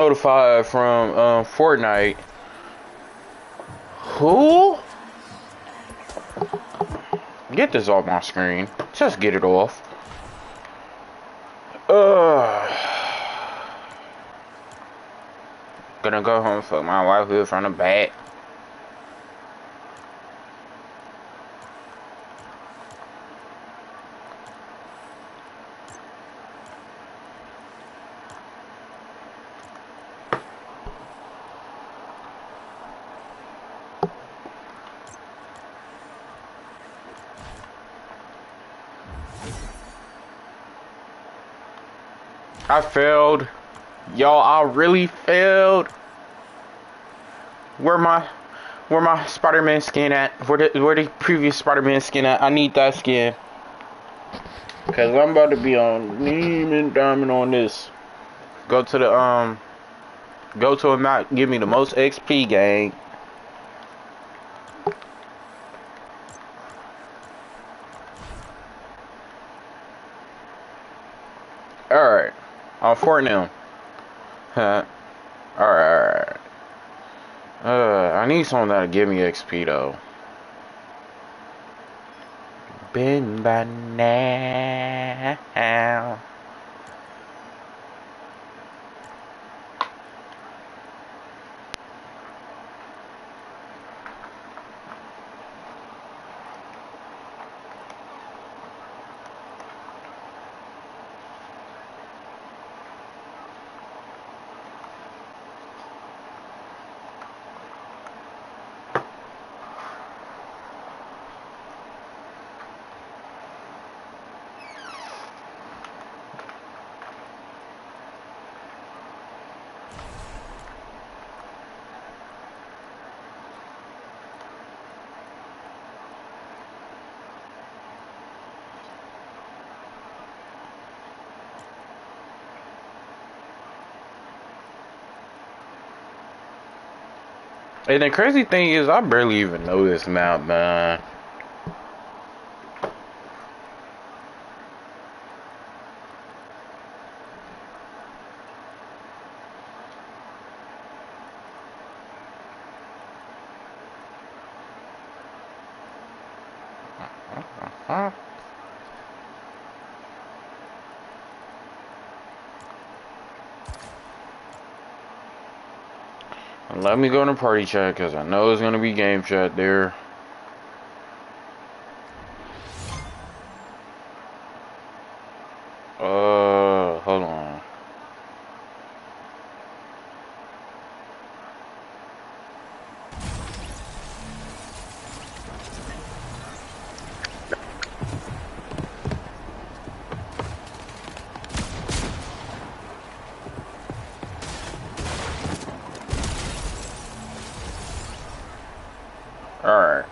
Notified from Fortnite. Who? Get this off my screen. Just get it off. Gonna go home, fuck my wife from the back. I failed. Y'all, I really failed. Where my Spider-Man skin at? Where the previous Spider-Man skin at? I need that skin. Cause I'm about to be on Neiman Diamond on this. Go to the go to a map, give me the most XP, gang. Alright. On Fort now. Huh. Alright. I need something that'll give me XP though. Been by now. And the crazy thing is, I barely even know this map, man. Let me go in the party chat, because I know there's going to be game chat there. Hold on. Alright.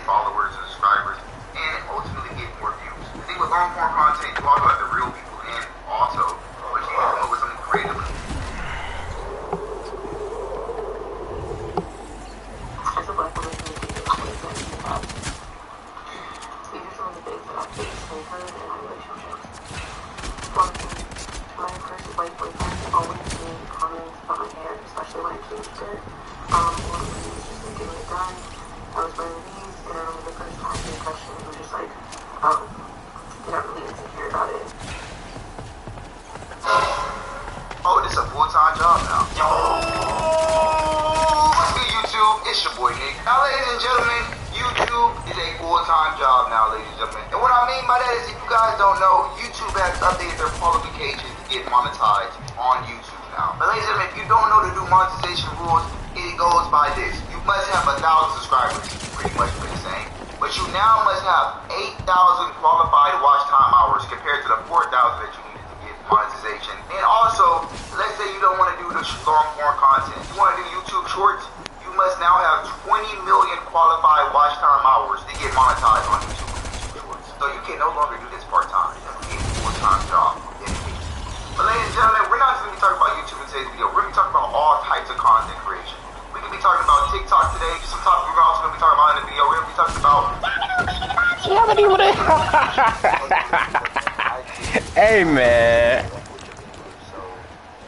Followers and subscribers, and ultimately get more views. The thing with long form content, you talk about the real people and also, but you have to come up with something creative. As a black woman, these are some of the things that I faced and heard in my relationships. One thing, my first white boyfriend always made comments about my hair, especially when I changed it. One of them was just like getting it done. I was wearing these, and I remember the first time he touched it, he was just like, you're not really insecure about it. Oh, this is a full-time job now. Yo! What's good, YouTube? It's your boy, Nick. Now, ladies and gentlemen, YouTube is a full-time job now, ladies and gentlemen. And what I mean by that is, if you guys don't know, YouTube has updated their qualifications to get monetized on YouTube now. But ladies and gentlemen, if you don't know the new monetization rules, it goes by this. You must have 1,000 subscribers, pretty much what it's saying. But you now must have 8,000 qualified watch time hours compared to the 4,000 that you needed to get monetization. And also, let's say you don't want to do the long form content. You want to do YouTube shorts, you must now have 20 million qualified watch time hours to get monetized on YouTube with YouTube Shorts. So you can no longer do this part-time. You have to be a full-time job. But ladies and gentlemen, we're not just going to be talking about YouTube in today's video. We're going to be talking about all types of content creation. We can be talking about TikTok today. Just some topics we're also going to be talking about in the video. We're going to be talking about... Hey, man. So,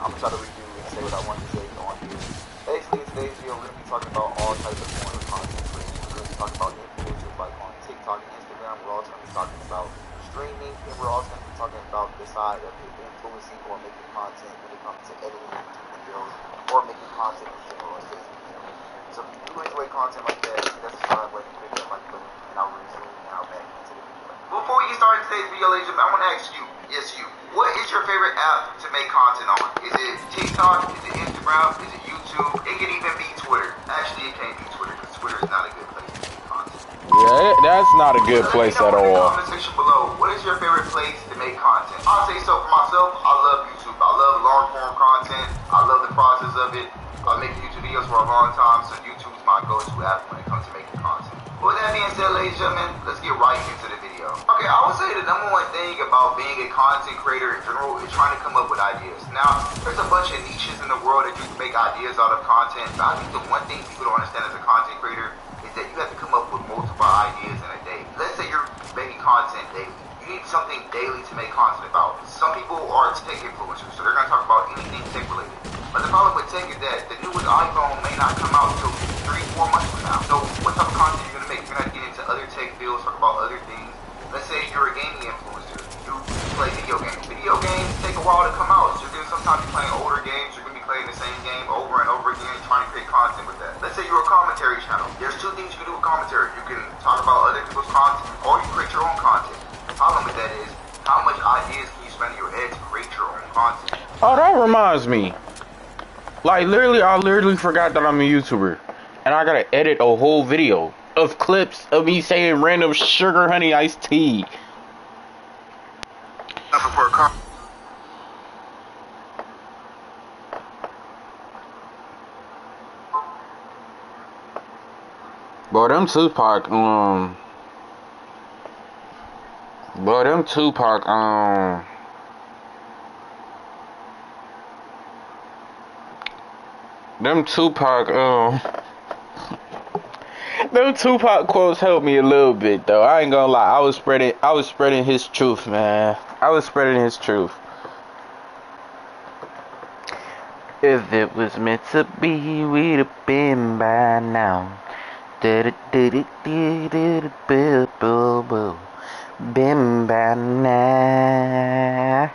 I'm going to try to redo and say what I want to say on here. Basically, in today's video, we're going to be talking about all types of forms of content creation. We're going to be talking about influencers like on TikTok and Instagram. We're also going to be talking about streaming, and we're also going to be talking about the side of influencing or making content when it comes to editing YouTube videos or making content in general on today's video. So if you do enjoy content like that, that's the side where you click that like button, and I'll resume now back into the video. Before we get started today's video, ladies and gentlemen, I want to ask you, yes you, what is your favorite app to make content on? Is it TikTok? Is it Instagram? Is it YouTube? It can even be Twitter. Actually, it can't be Twitter because Twitter is not a good place to make content. Yeah, that's not a good place at all. In the comment section below, what is your favorite place to make content? I'll say so for myself, I love YouTube. I love long form content. I love the process of it. I've been making YouTube videos for a long time, so YouTube is my go-to app when it comes to making content. With that being said, ladies and gentlemen, let's get right into the video. Okay, I would say the number one thing about being a content creator in general is trying to come up with ideas. Now, there's a bunch of niches in the world that you can make ideas out of content, but I think the one thing people don't understand as a content creator is that you have to come up with multiple ideas in a day. Let's say you're making content daily. You need something daily to make content about. Some people are tech influencers, so they're going to talk about anything tech related. But the problem with tech is that the newest iPhone may not come out until 3-4 months from now. So what type of content you're going to make? You're going to get into other tech fields, talk about other things. Let's say you're a gaming influencer. You play video games. Video games take a while to come out. So you're going to sometimes be playing older games. You're going to be playing the same game over and over again, trying to create content with that. Let's say you're a commentary channel. There's two things you can do with commentary. You can talk about other people's content, or you create your own content. The problem with that is, how much ideas can you spend in your head to create your own content? Oh, that reminds me. Like, literally, I literally forgot that I'm a YouTuber. And I gotta edit a whole video of clips of me saying random sugar honey iced tea. Boy, them Tupac, them Tupac quotes helped me a little bit though. I ain't gonna lie. I was spreading his truth, man. I was spreading his truth. If it was meant to be, we'd have been by now. Been by now.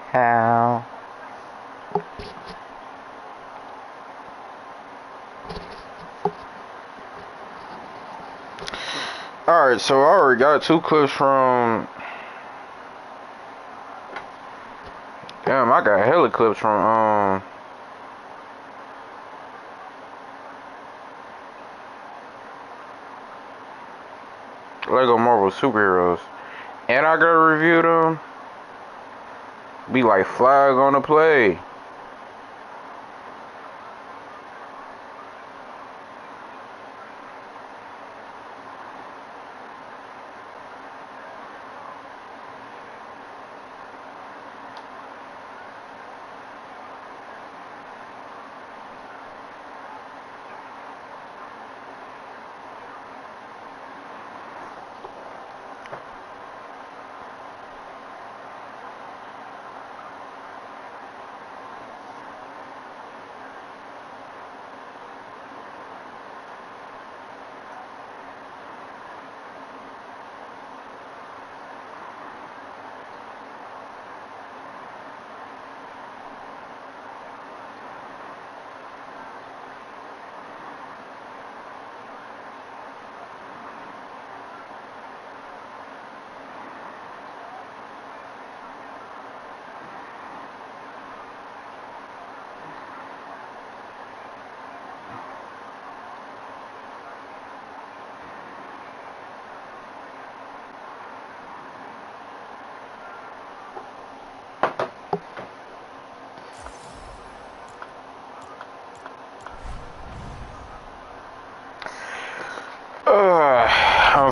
Alright, so I already got 2 clips from... Damn, I got hella clips from, Lego Marvel Superheroes. And I gotta review them. Be like flag on the play.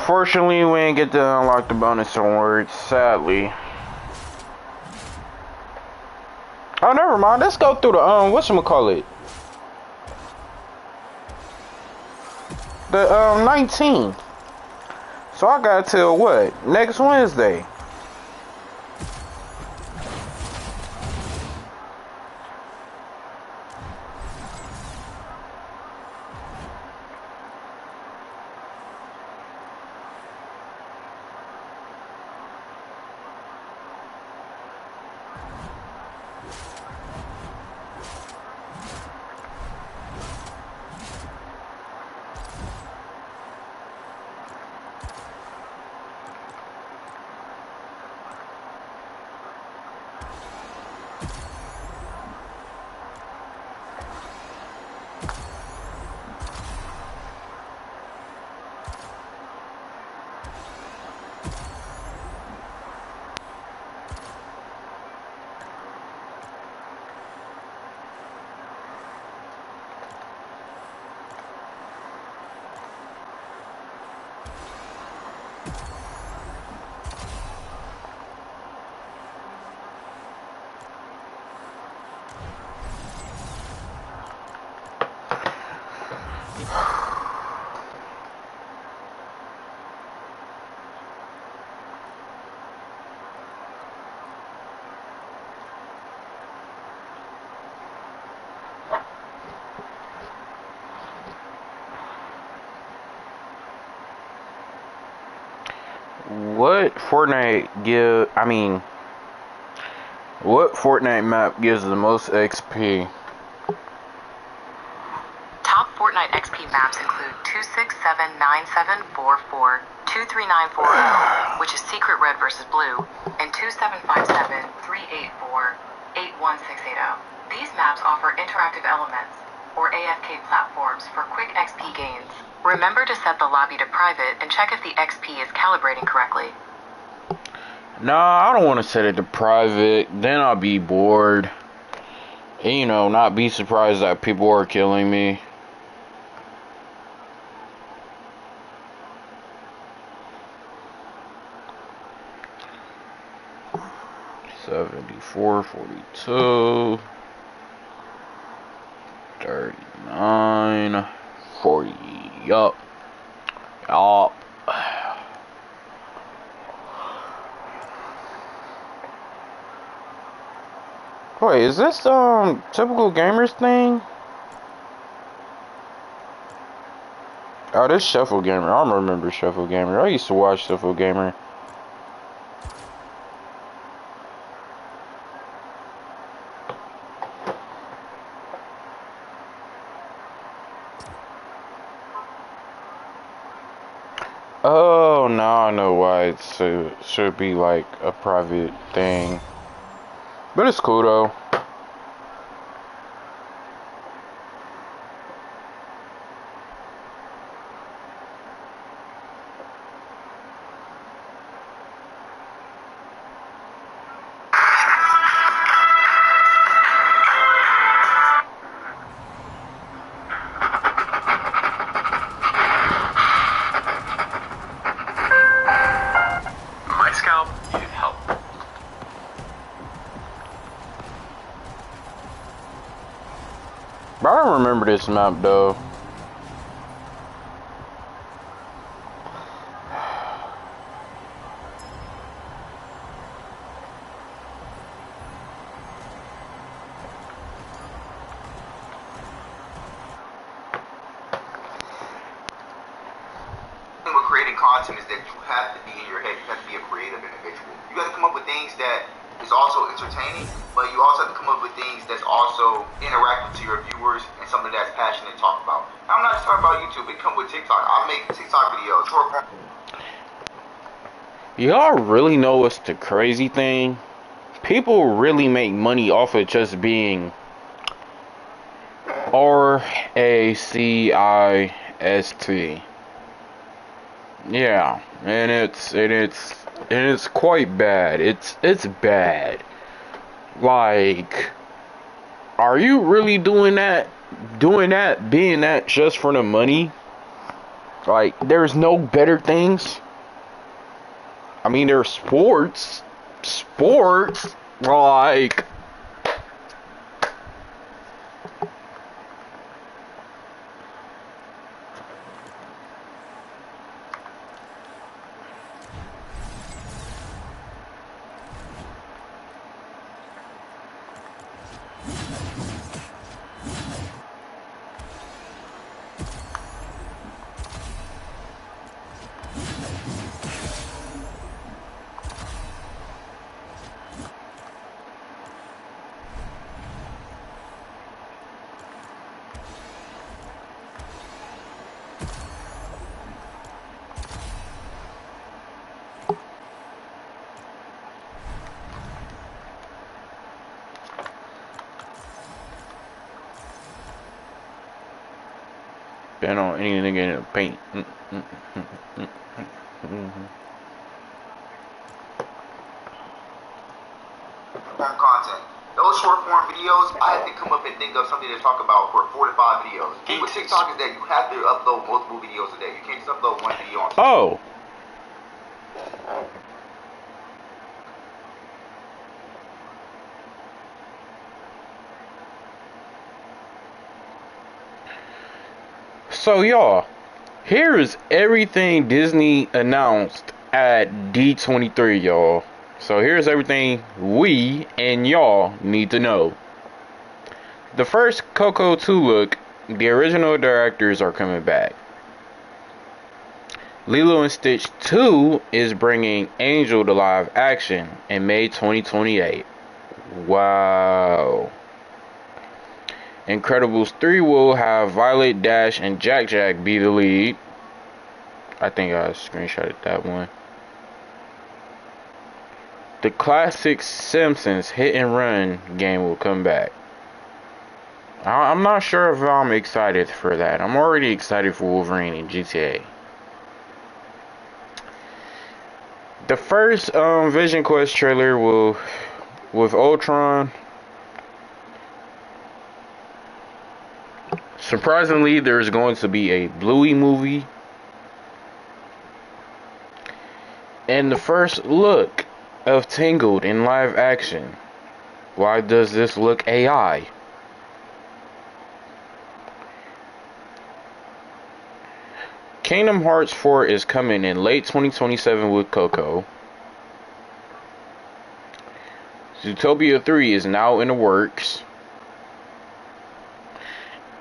Unfortunately, we didn't get to unlock the bonus awards, sadly. Oh, never mind. Let's go through the, whatchamacallit? The, 19. So I got till what? Next Wednesday. What what Fortnite map gives the most XP? Top Fortnite XP maps include 2679744, 23940, which is Secret Red versus Blue, and 2757-384, 81680. These maps offer interactive elements, or AFK platforms, for quick XP gains. Remember to set the lobby to private and check if the XP is calibrating correctly. Nah, I don't want to set it to private. Then I'll be bored. And, you know, not be surprised that people are killing me. $74, $42, $39, $40. Yup. Wait, is this typical gamers thing? Oh, this Shuffle Gamer. I remember Shuffle Gamer. I used to watch Shuffle Gamer. Oh, now I know why it should be like a private thing. But it's cool though. But I don't remember this map though. With creating content is that you have to be in your head. You have to be a creative individual. You got to come up with things that is also entertaining, but you also have to come up with things that's also interactive to your viewers and something that's passionate to talk about. I'm not just talking about YouTube. It comes with TikTok. I make TikTok videos. Y'all really know what's the crazy thing? People really make money off of just being RACIST. Yeah, and it's quite bad. It's bad. Like, are you really doing that, being that just for the money? Like, there's no better things. I mean, there's sports, like, been on anything in the paint. Form content. Those short form videos, I have to come up and think of something to talk about for 4 to 5 videos. The thing with TikTok is that you have to upload multiple videos a day. You can't just upload one video on TikTok. Oh. So y'all, here is everything Disney announced at D23, y'all. So here's everything we and y'all need to know. The first Coco 2 look, the original directors are coming back. Lilo and Stitch 2 is bringing Angel to live action in May 2028. Wow. Incredibles 3 will have Violet, Dash, and Jack Jack be the lead. I think I screenshotted that one. The classic Simpsons hit and run game will come back. I'm not sure if I'm excited for that. I'm already excited for Wolverine and GTA. The first Vision Quest trailer will, with Ultron. Surprisingly, there's going to be a Bluey movie. And the first look of Tangled in live action. Why does this look AI? Kingdom Hearts 4 is coming in late 2027 with Coco. Zootopia 3 is now in the works.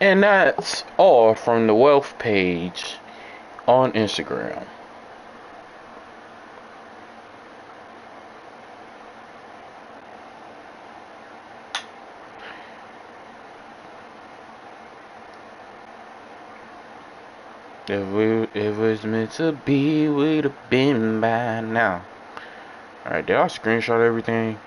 And that's all from the Wealth page on Instagram. If it was meant to be, we'd have been by now. Alright, did I screenshot everything?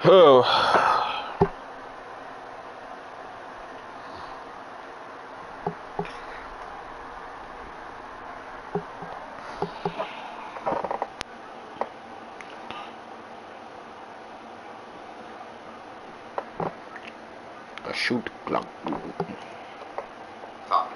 Oh. A shoot clock.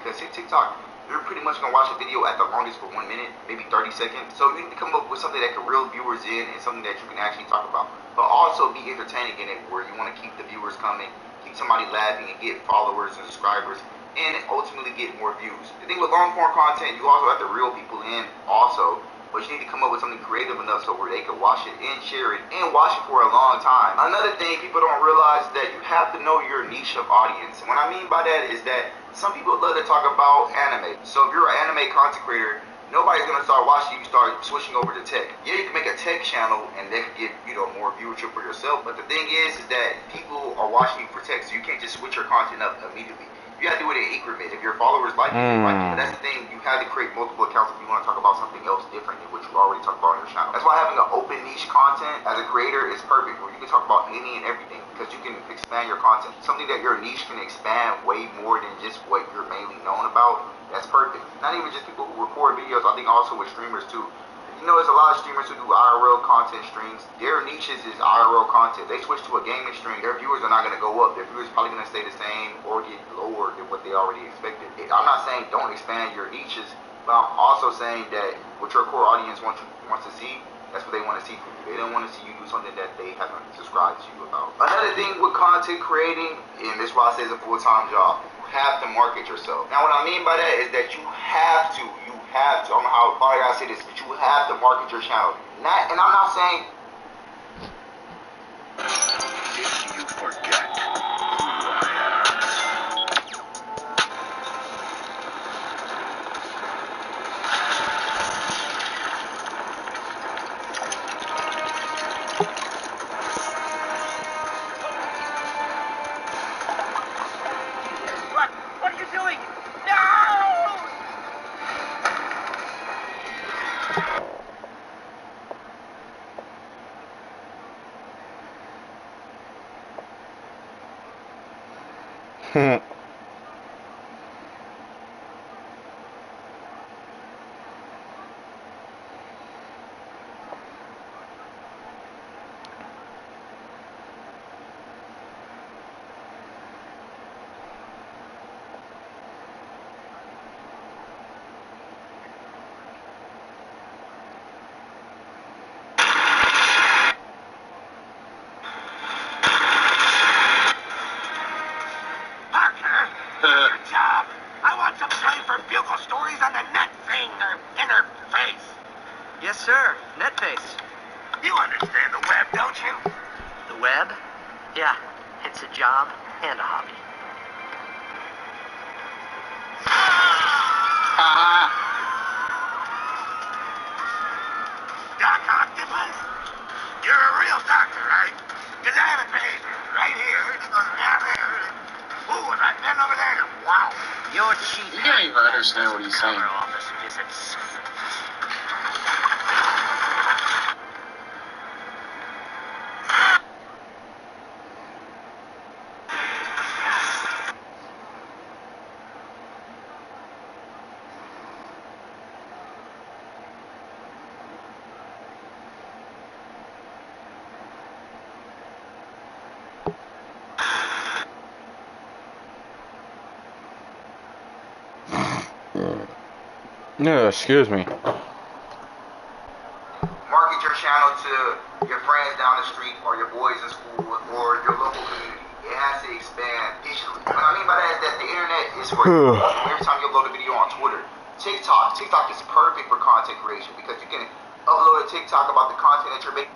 Because TikTok, you're pretty much gonna watch a video at the longest for 1 minute, maybe 30 seconds. So you need to come up with something that can reel viewers in and something that you can actually talk about, but also be entertaining in it, where you want to keep the viewers coming, keep somebody laughing, and get followers and subscribers, and ultimately get more views. The thing with long form content, you also have to reel people in also. But you need to come up with something creative enough so where they can watch it and share it and watch it for a long time. Another thing people don't realize is that you have to know your niche of audience. What I mean by that is that some people love to talk about anime. So if you're an anime content creator, nobody's gonna start watching you start switching over to tech. Yeah, you can make a tech channel and they can get, you know, more viewership for yourself. But the thing is that people are watching you for tech, so you can't just switch your content up immediately. You gotta do it in increment. If your followers like it, they like it. But that's the thing, you have to create multiple accounts if you want to talk about something else different than what you already talked about on your channel. That's why having an open niche content as a creator is perfect, where you can talk about any and everything, because you can expand your content. Something that your niche can expand way more than just what you're mainly known about. That's perfect. Not even just people who record videos, I think also with streamers too. You know, there's a lot of streamers who do IRL content streams. Their niches is IRL content. They switch to a gaming stream, their viewers are not going to go up. Their viewers are probably going to stay the same or get lower than what they already expected. I'm not saying don't expand your niches, but I'm also saying that what your core audience wants to see, that's what they want to see from you. They don't want to see you do something that they haven't subscribed to you about. Another thing with content creating, and this is why I say it's a full-time job, you have to market yourself. Now what I mean by that is that you have to, I don't know how hard I say this, but you have to market your channel. And I'm not saying... Did you forget who I am? What are you doing? No! Yes, sir. Netface. You understand the web, don't you? The web? Yeah, it's a job and a hobby. Doc Octopus? You're a real doctor, right? Because I have a patient right here, and it goes down there. Ooh, and right then over there, wow. Your chief. You can't even understand what he's saying. Office visits. No, excuse me. Market your channel to your friends down the street or your boys in school or your local community. It has to expand digitally. What I mean by that is that the internet is for you. Every time you upload a video on Twitter, TikTok is perfect for content creation because you can upload a TikTok about the content that you're making.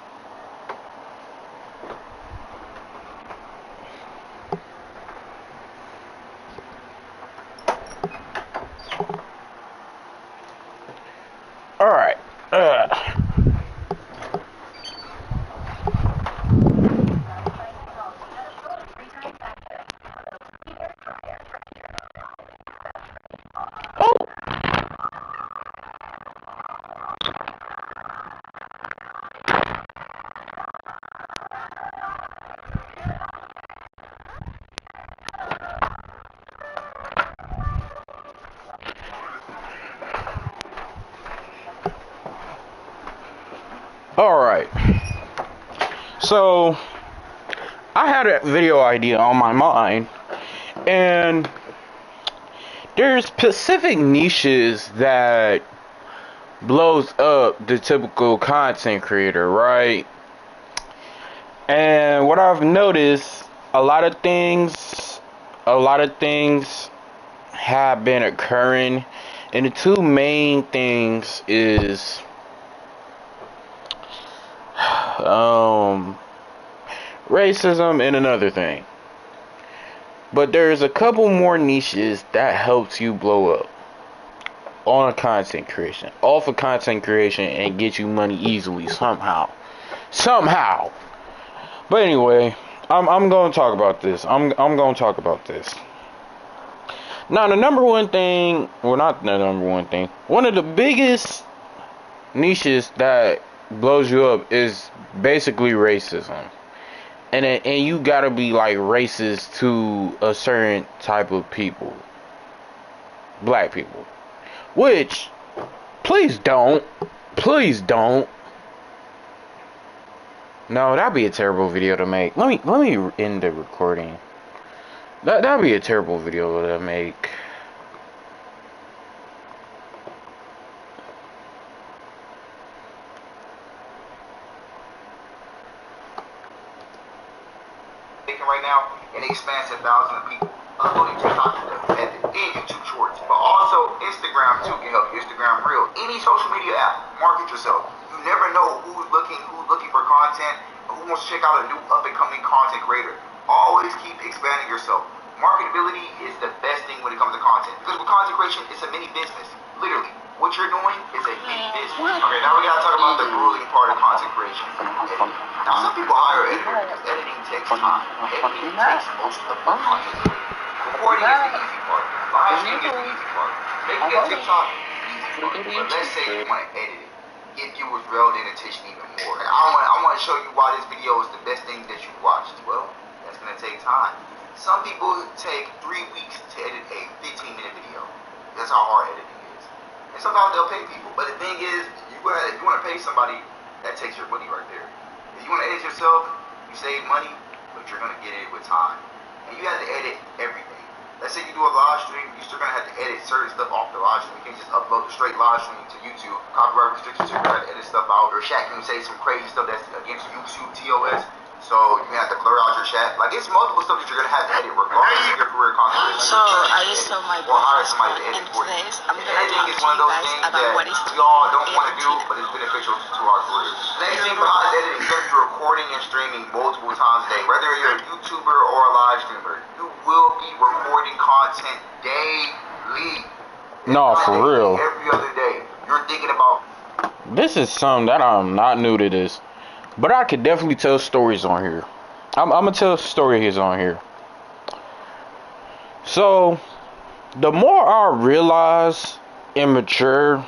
Alright. Alright. So, I had a video idea on my mind, and there's specific niches that blows up the typical content creator, right? And what I've noticed, a lot of things have been occurring, and the two main things is racism and another thing. But there's a couple more niches that helps you blow up. on content creation, off of content creation, and get you money easily somehow. But anyway, I'm gonna talk about this. I'm gonna talk about this. Now, the number one thing, well, not the number one thing, one of the biggest niches that blows you up is basically racism. And you gotta be like racist to a certain type of people. Black people. Which, please don't. Please don't. No, that'd be a terrible video to make. Let me end the recording. That'd be a terrible video to make. Right now, and it expands to thousands of people uploading TikTok and YouTube Shorts, but also Instagram too can help you. Instagram Reel, any social media app, market yourself. You never know who's looking for content, or who wants to check out a new up and coming content creator. Always keep expanding yourself. Marketability is the best thing when it comes to content, because with content creation, it's a mini business. Literally, what you're doing is a mini business. Okay, now we gotta talk about the grueling part of content creation. Now, some people hire editors because editing takes time. Editing takes most of the content. Recording is the easy part. Live streaming is the easy part. Making a TikTok, easy part. But let's say you want to edit it. Get viewers relevant attention even more. And I want to show you why this video is the best thing that you've watched. Well, that's going to take time. Some people take 3 weeks to edit a 15-minute video. That's how hard editing is. And sometimes they'll pay people. But the thing is, if you want to pay somebody, that takes your money right there. If you want to edit yourself, you save money, but you're going to get it with time. And you have to edit everything. Let's say you do a live stream, you're still going to have to edit certain stuff off the live stream. You can't just upload the straight live stream to YouTube. Copyright restrictions, you're going to have to edit stuff out. Or Shaq can say some crazy stuff that's against YouTube TOS. So you have to blur out your chat. Like, it's multiple stuff that you're gonna have to edit regardless of your career content. So I just told my or hire boss, somebody to edit and for you. today's I'm gonna Editing talk is to one of you those guys things about that what is we all don't want to do, editing. but it's beneficial to our careers. Next thing behind editing is gonna be recording and streaming multiple times a day. Whether you're a YouTuber or a live streamer, you will be recording content daily. No, for real. Every other day, you're thinking about. This is something that I'm not new to this, but I could definitely tell stories on here. I'm gonna tell stories on here. So, the more I realize and mature,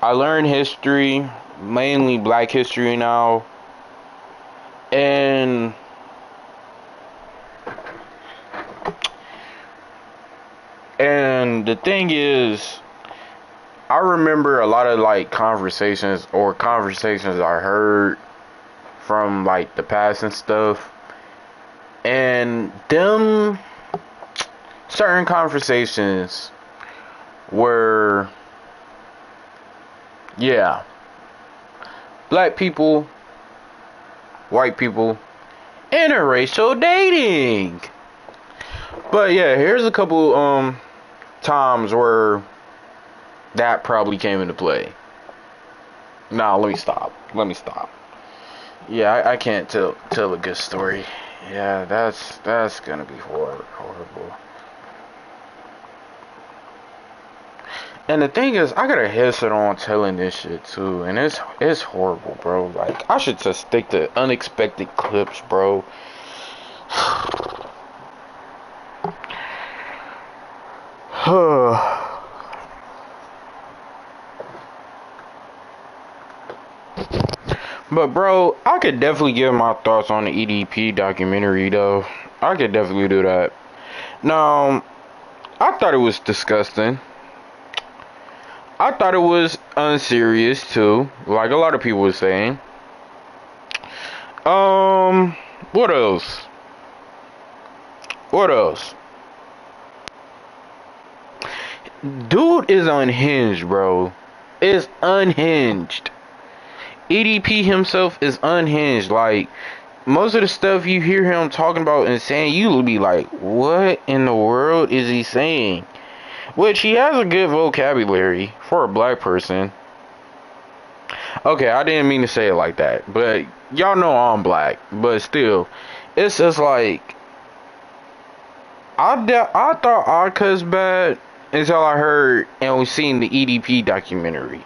I learn history, mainly black history now, and the thing is, I remember a lot of like conversations I heard from like the past and stuff. And them certain conversations were, yeah, black people, white people, interracial dating. But yeah, here's a couple times where that probably came into play. Nah, let me stop. Yeah, I can't tell a good story. Yeah, that's gonna be horrible. And the thing is, I got a headset on telling this shit too, and it's horrible, bro. Like, I should just stick to unexpected clips, bro. But bro, I could definitely give my thoughts on the EDP documentary though. I could definitely do that. Now, I thought it was disgusting. I thought it was unserious too, like a lot of people were saying. What else? Dude is unhinged, bro. Is unhinged. EDP himself is unhinged. Like, most of the stuff you hear him talking about and saying, you will be like, what in the world is he saying? Which, he has a good vocabulary for a black person. Okay, I didn't mean to say it like that, but y'all know I'm black. But still, it's just like, I thought I cuss bad until I heard and we seen the EDP documentary.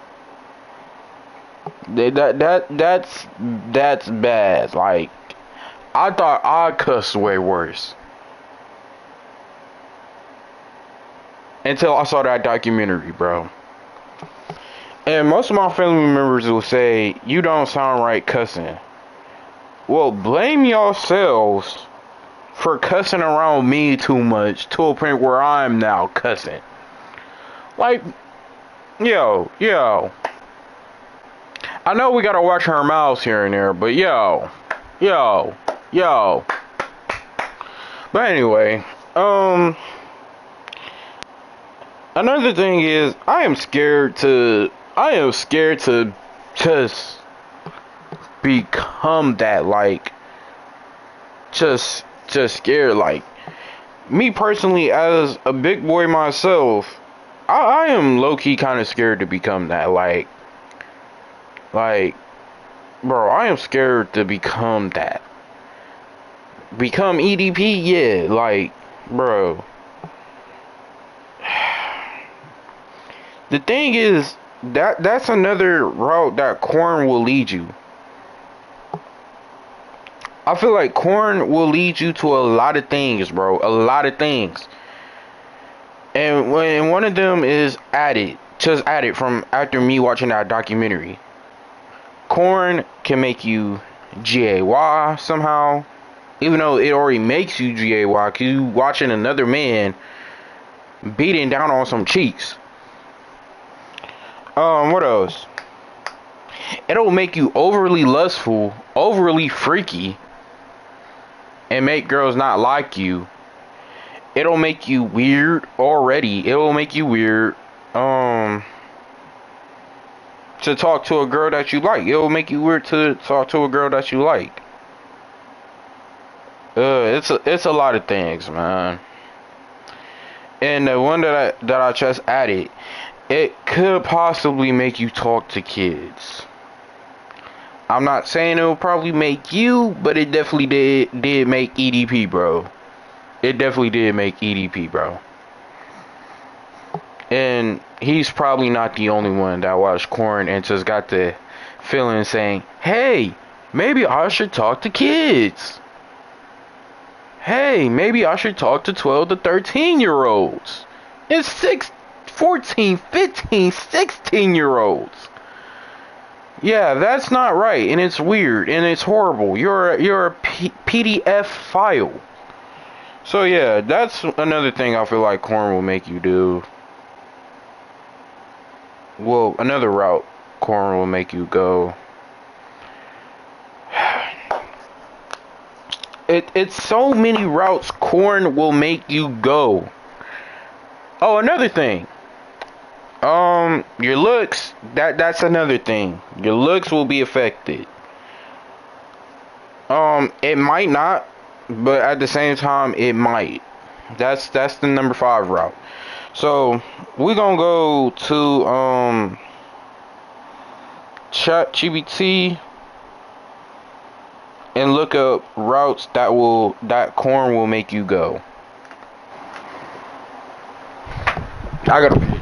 That's bad. Like, I thought I cussed way worse until I saw that documentary, bro. And most of my family members will say, "You don't sound right cussing." Well, blame yourselves for cussing around me too much to a point where I'm now cussing. Like, yo. I know we gotta watch our mouths here and there, but yo. But anyway, another thing is, I am scared to just become that, like, just scared. Like, me personally, as a big boy myself, I am low-key kind of scared to become that. Like, bro, I am scared to become that. Become EDP, yeah, like, bro. The thing is, that's another route that Korn will lead you. I feel like Korn will lead you to a lot of things, bro. A lot of things. And one of them is Added. Just Added from after me watching that documentary. Korn can make you GAY somehow. Even though it already makes you GAY, because you watching another man beating down on some cheeks. What else? It'll make you overly lustful, overly freaky, and make girls not like you. It'll make you weird already. It'll make you weird to talk to a girl that you like. It'll make you weird to talk to a girl that you like. It's a lot of things, man. And the one that I just added, it could possibly make you talk to kids. I'm not saying it will probably make you, but it definitely did make EDP, bro. It definitely did make EDP, bro. And he's probably not the only one that watched Korn and just got the feeling saying, "Hey, maybe I should talk to kids. Hey, maybe I should talk to 12 to 13-year-olds. And 14, 15, 16-year-olds. Yeah, that's not right, and it's weird, and it's horrible. You're a PDF file." So yeah, that's another thing I feel like Korn will make you do. Well, another route Korn will make you go. It's so many routes Korn will make you go. Oh, another thing. Your looks, that's another thing. Your looks will be affected. It might not, but at the same time, it might. That's the number 5 route. So we're gonna go to ChatGPT and look up routes that Korn will make you go. I gotta read it.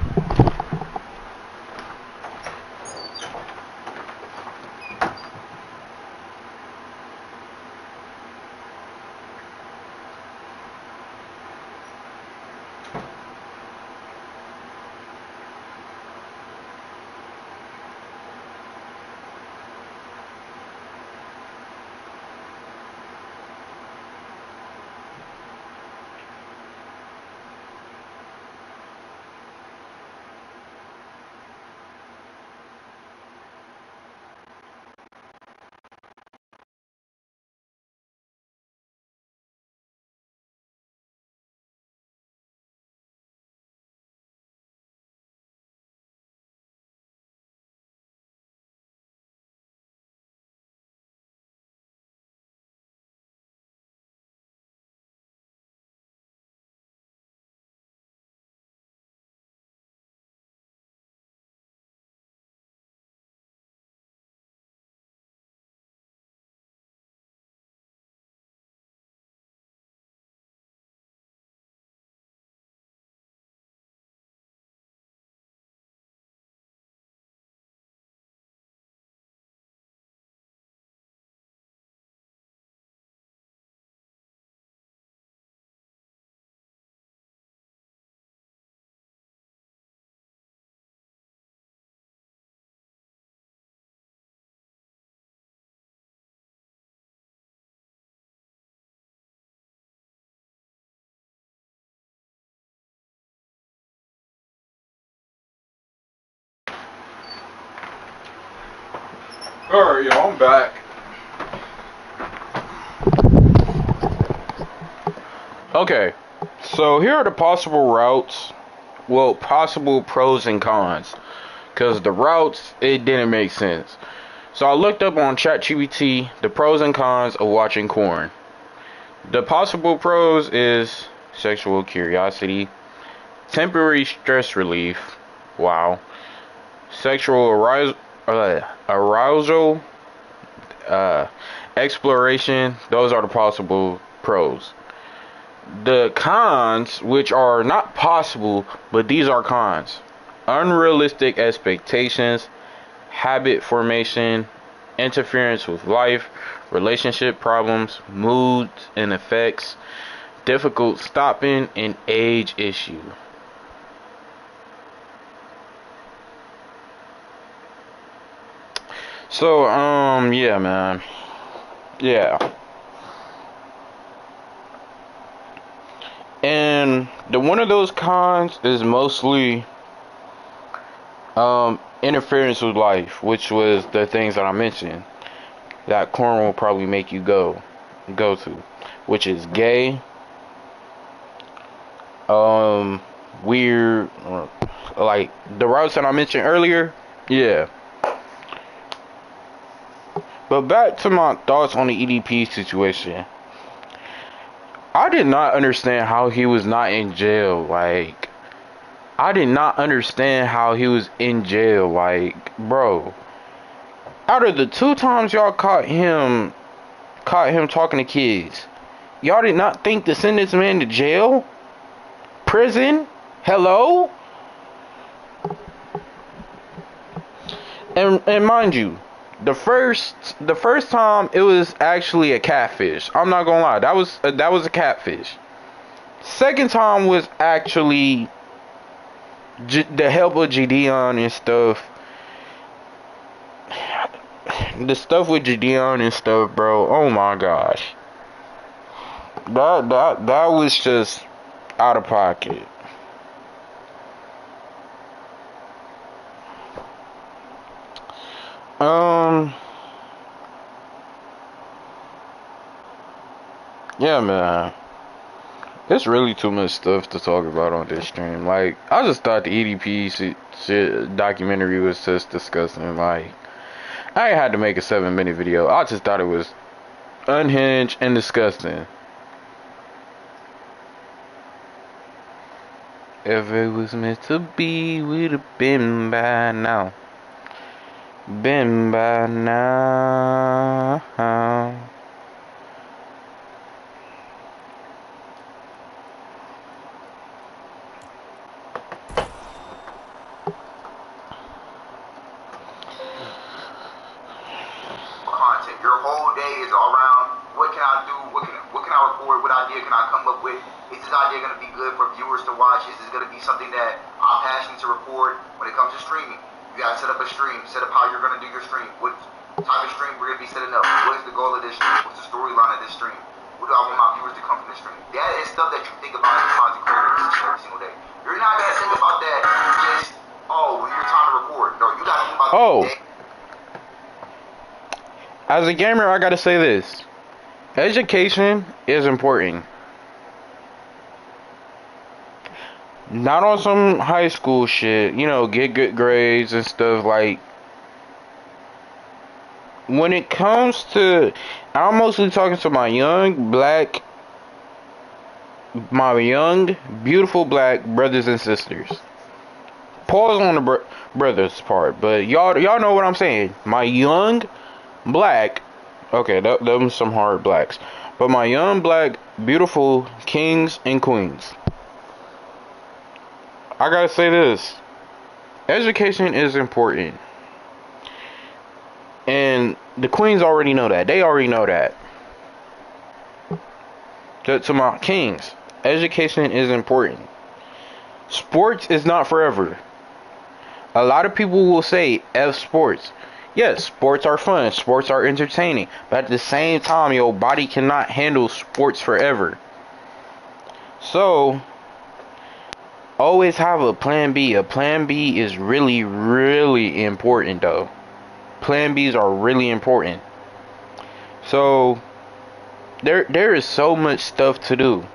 Alright, y'all, I'm back. Okay, so here are the possible routes. Well, possible pros and cons. Because the routes, it didn't make sense. So I looked up on ChatGPT the pros and cons of watching corn. The possible pros is sexual curiosity, temporary stress relief, wow, sexual arousal, exploration. Those are the possible pros. The cons, which are not possible, but these are cons: unrealistic expectations, habit formation, interference with life, relationship problems, moods and effects, difficult stopping, and age issue. So, yeah, man. Yeah. And the one of those cons is mostly interference with life, which was the things that I mentioned that corn will probably make you go to, which is gay, weird, like the routes that I mentioned earlier. Yeah. But back to my thoughts on the EDP situation. I did not understand how he was not in jail. Like, I did not understand how he was in jail. Like, bro, out of the 2 times y'all caught him talking to kids, y'all did not think to send this man to jail? Prison? Hello? And mind you, the first time it was actually a catfish. I'm not gonna lie, that was a catfish. Second time was actually the help of Gideon and stuff. The stuff with Gideon and stuff, bro. Oh my gosh, that was just out of pocket. Yeah, man. There's really too much stuff to talk about on this stream. Like, I just thought the EDP shit documentary was just disgusting. Like, I had to make a 7-minute video. I just thought it was unhinged and disgusting. If it was meant to be, we'd have been by now. Been by now. Content. Your whole day is all around what can I do, what can I record, what idea can I come up with? Is this idea going to be good for viewers to watch? Is this going to be something that I'm passionate to record? When it comes to streaming, you got to set up a stream, set up how you're going to do your stream, what type of stream we're going to be setting up, what is the goal of this stream, what's the storyline of this stream, what do I want my viewers to come from this stream? That is stuff that you think about as a content creator every single day. You're not going to think about that just, when you're trying to record. No, you got to think about the day. As a gamer, I gotta say this. Education is important. Not on some high school shit, you know, get good grades and stuff. Like, when it comes to, I'm mostly talking to my young, beautiful black brothers and sisters. Pause on the brothers part, but y'all know what I'm saying. My young black, okay, them some hard blacks, but my young black beautiful kings and queens, I gotta say this: education is important, and the queens already know that. They already know that. To my kings, education is important. Sports is not forever. A lot of people will say F sports. Yes, sports are fun, sports are entertaining, but at the same time, your body cannot handle sports forever. So, always have a plan B. A plan B is really, really important, though. Plan Bs are really important. So there is so much stuff to do.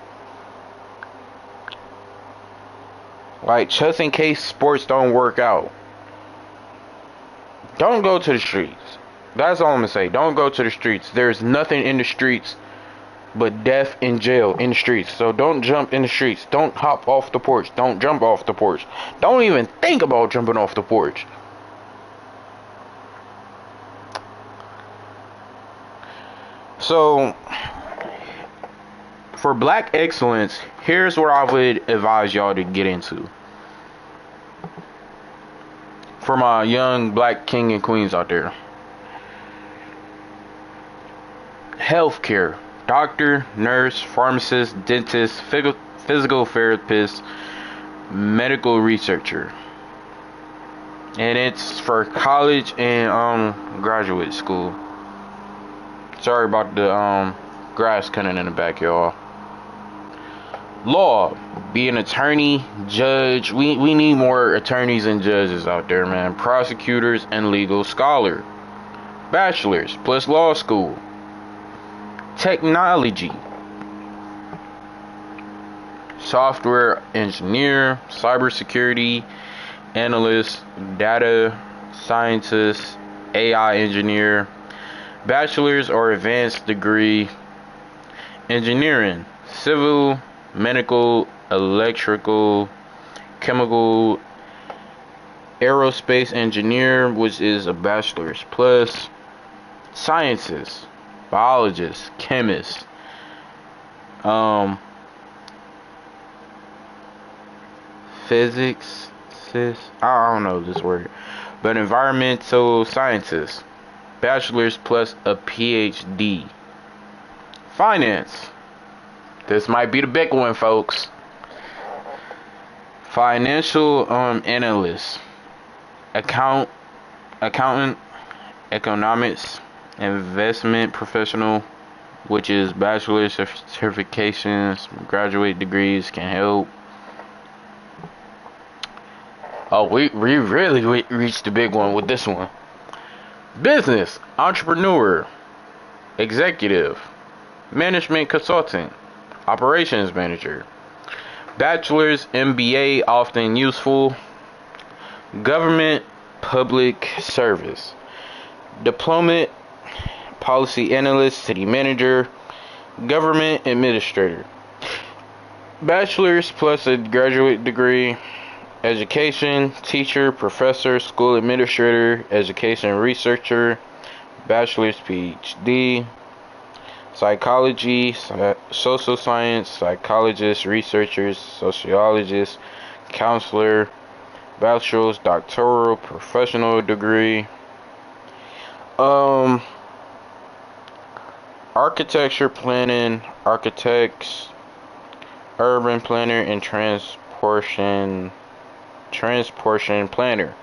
Like, just in case sports don't work out, don't go to the streets. That's all I'm gonna say. Don't go to the streets. There's nothing in the streets but death and jail in the streets. So don't jump in the streets. Don't hop off the porch. Don't jump off the porch. Don't even think about jumping off the porch. So, for black excellence, here's what I would advise y'all to get into. For my young black king and queens out there. Healthcare. Doctor, nurse, pharmacist, dentist, physical therapist, medical researcher. And it's for college and graduate school. Sorry about the grass cutting in the back, y'all. Law. Be an attorney, judge. We need more attorneys and judges out there, man. Prosecutors and legal scholar. Bachelor's plus law school. Technology. Software engineer, cybersecurity analyst, data scientist, AI engineer. Bachelor's or advanced degree. Engineering, civil, medical, electrical, chemical, aerospace engineer, which is a bachelor's plus. Sciences, biologist, chemist, physics, I don't know this word, but environmental sciences, bachelor's plus a PhD. Finance. This might be the big one, folks. Financial analyst, accountant, economics, investment professional, which is bachelor's certifications, graduate degrees can help. Oh, we really reached the big one with this one. Business, entrepreneur, executive, management consultant, operations manager. Bachelor's, MBA, often useful. Government, public service. Diplomat, policy analyst, city manager, government administrator. Bachelor's plus a graduate degree. Education, teacher, professor, school administrator, education researcher, bachelor's, PhD. Psychology, social science, psychologist, researchers, sociologist, counselor, bachelor's, doctoral, professional degree. Architecture, planning, architects, urban planner, and transportation planner.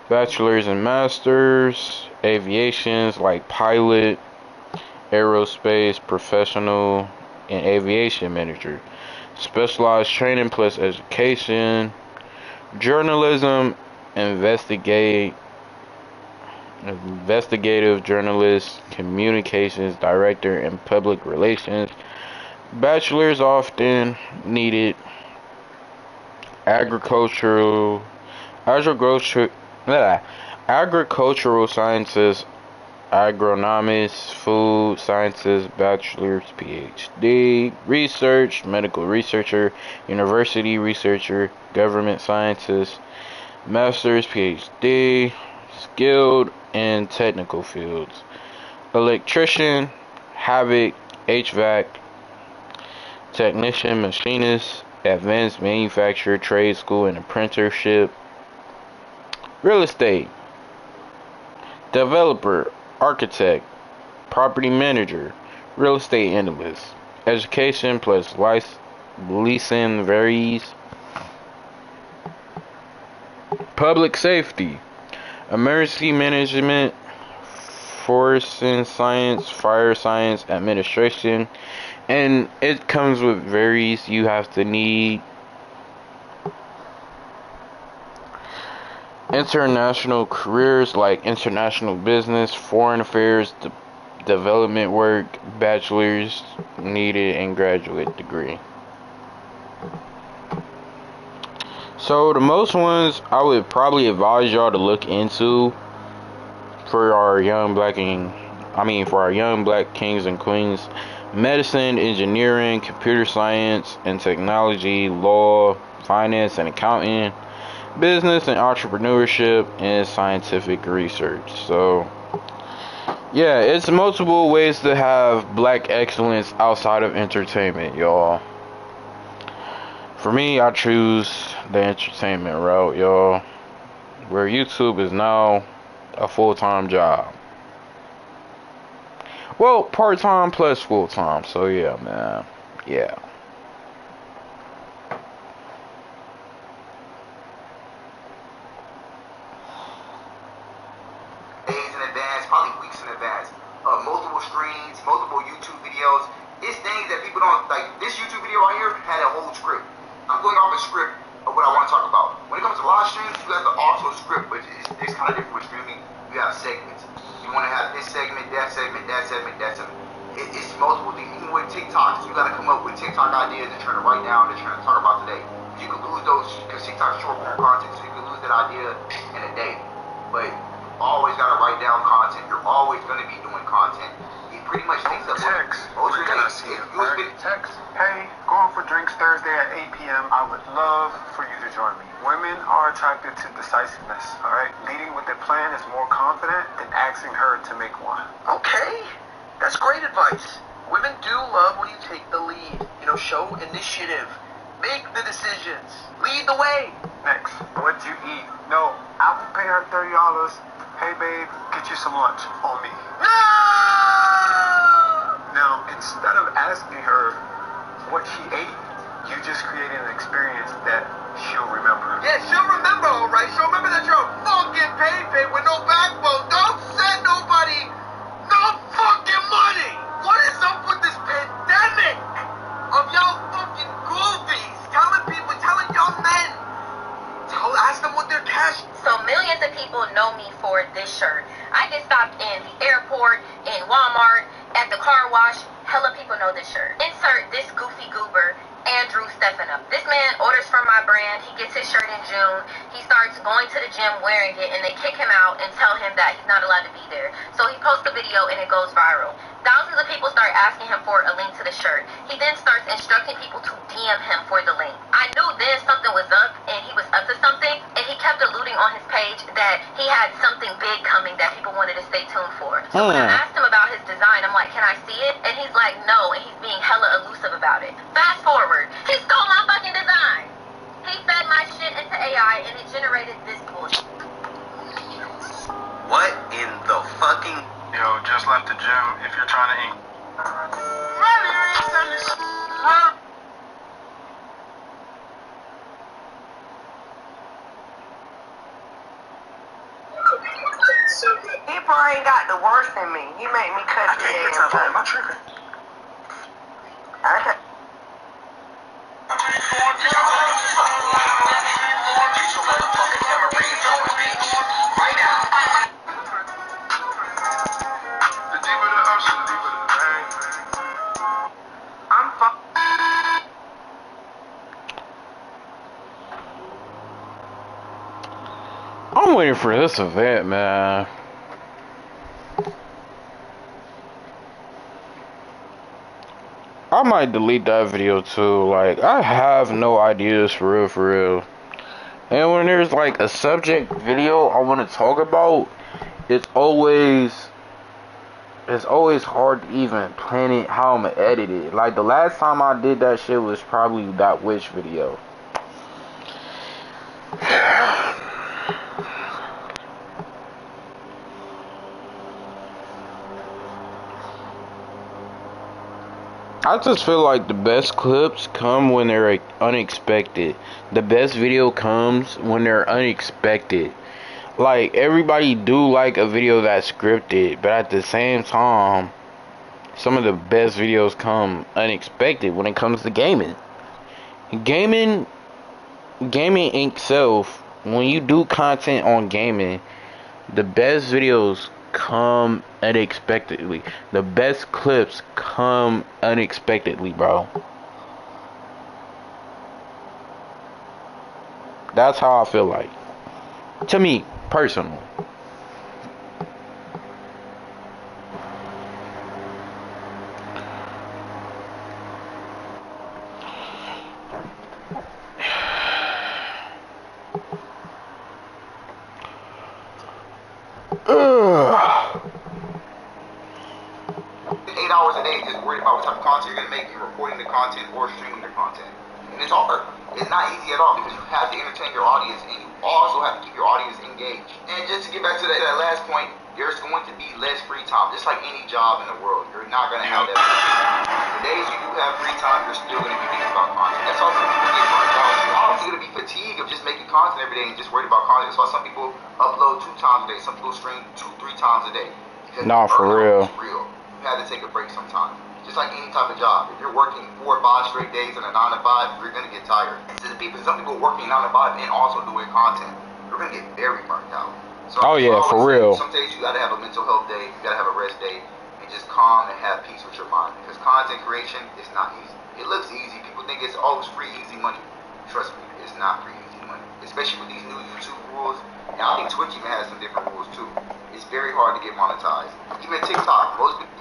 Bachelor's and master's, aviations like pilot, aerospace, professional, and aviation manager. Specialized training plus education. Journalism, investigative journalist, communications director, and public relations. Bachelor's often needed. Agricultural sciences, agronomist, food sciences, bachelor's, PhD, research, medical researcher, university researcher, government sciences, master's, PhD, skilled and technical fields. Electrician, HVAC, technician, machinist, advanced manufacturer, trade school, and apprenticeship. Real estate, developer, architect, property manager, real estate analyst. Education plus leasing varies. Public safety, emergency management, forest and science, fire science, administration, and it comes with varies. You have to need international careers like international business, foreign affairs, development work, bachelor's needed, and graduate degree. So the most ones I would probably advise y'all to look into for our young black kings and queens: medicine, engineering, computer science and technology, law, finance and accounting, business and entrepreneurship, and scientific research. So yeah, it's multiple ways to have black excellence outside of entertainment, y'all. For me, I choose the entertainment route, y'all, where YouTube is now a full-time job. Well, part-time plus full-time. So yeah, man. Yeah. Days in advance, probably weeks in advance. Multiple streams, multiple YouTube videos. It's things that people don't like. This YouTube video right here had a whole script. I'm going off a script of what I want to talk about. When it comes to live streams, you have the auto script, which is kind of different with streaming. You have segments. You want to have this segment, that segment, that segment, that segment. It's multiple things. Even with TikToks, you got to come up with TikTok ideas and trying to write down and trying to talk about today. You could lose those because TikTok's short form content, so you could lose that idea in a day. But you always got to write down content. You're always going to be doing content. It pretty much takes up most of your day. Text, hey, going for drinks Thursday at 8 p.m. I would love for you to join me. Women are attracted to decisiveness, all right? Leading with a plan is more confident than asking her to make one. Okay, that's great advice. Women do love when you take the lead. You know, show initiative. Make the decisions. Lead the way. Next, what'd you eat? No, I will pay her $30. Hey, babe, get you some lunch on me. No! Now, instead of asking her what she ate, you just created an experience that she'll remember. Yeah, she'll remember, alright. She'll remember that you're a fucking paypay with no backbone. Don't send nobody no fucking money. What is up with this pandemic of y'all fucking goofies telling young men, ask them what their cash. So millions of people know me for this shirt. I get stopped in the airport, in Walmart, at the car wash. Hella people know this shirt. Insert this goofy goober, Andrew Stefano. This man orders from my brand. He gets his shirt in June. He starts going to the gym wearing it, and they kick him out and tell him that he's not allowed to be there. So he posts a video, and it goes viral. Thousands of people start asking him for a link to the shirt. He then starts instructing people to DM him for the link. I knew then something was up, and he was up to something, and he kept alluding on his page that he had something big coming that people wanted to stay tuned for. So when I asked him about his design, I'm like, can I see it? And he's like, no, and he's being hella elusive about it. Fast forward, he stole my fucking design. He fed my shit into AI, and it generated this bullshit. What in the fucking... Yo, just left the gym. If you're trying to ink. He probably ain't got the worst in me. He made me cut the damn thing. I'm tripping. Okay. I'm waiting for this event, man. I might delete that video too. Like, I have no ideas for real. And when there's like a subject video I want to talk about, it's always hard to even plan it how I'm gonna edit it. Like, the last time I did that shit was probably that witch video. I just feel like the best clips come when they're unexpected. The best video comes when they're unexpected. Like, everybody do like a video that's scripted, but at the same time, some of the best videos come unexpected when it comes to gaming. Gaming itself when you do content on gaming, the best videos come unexpectedly. The best clips come unexpectedly, bro. That's how I feel like. To me, personally. Hours a day just worried about what type of content you're going to make, you're recording the content or streaming the content. And it's hard. It's not easy at all because you have to entertain your audience and you also have to keep your audience engaged. And just to get back to that last point, there's going to be less free time, just like any job in the world. You're not going to have that free time. The days you do have free time, you're still going to be thinking about content. That's why some people get burnt out. You're obviously going to be fatigued of just making content every day and just worried about content. That's why some people upload 2 times a day. Some people stream 2-3 times a day. Nah, for real. You have to take a break sometimes. Just like any type of job. If you're working 4 or 5 straight days in a 9 to 5, you're going to get tired. And some people working 9 to 5 and also doing content, you're going to get very burnt out. So oh yeah, for real. Some days you got to have a mental health day, you got to have a rest day, and just calm and have peace with your mind. Because content creation is not easy. It looks easy. People think it's free, easy money. Trust me, it's not free, easy money. Especially with these new YouTube rules. And I think Twitch even has some different rules too. It's very hard to get monetized. Even TikTok, most people,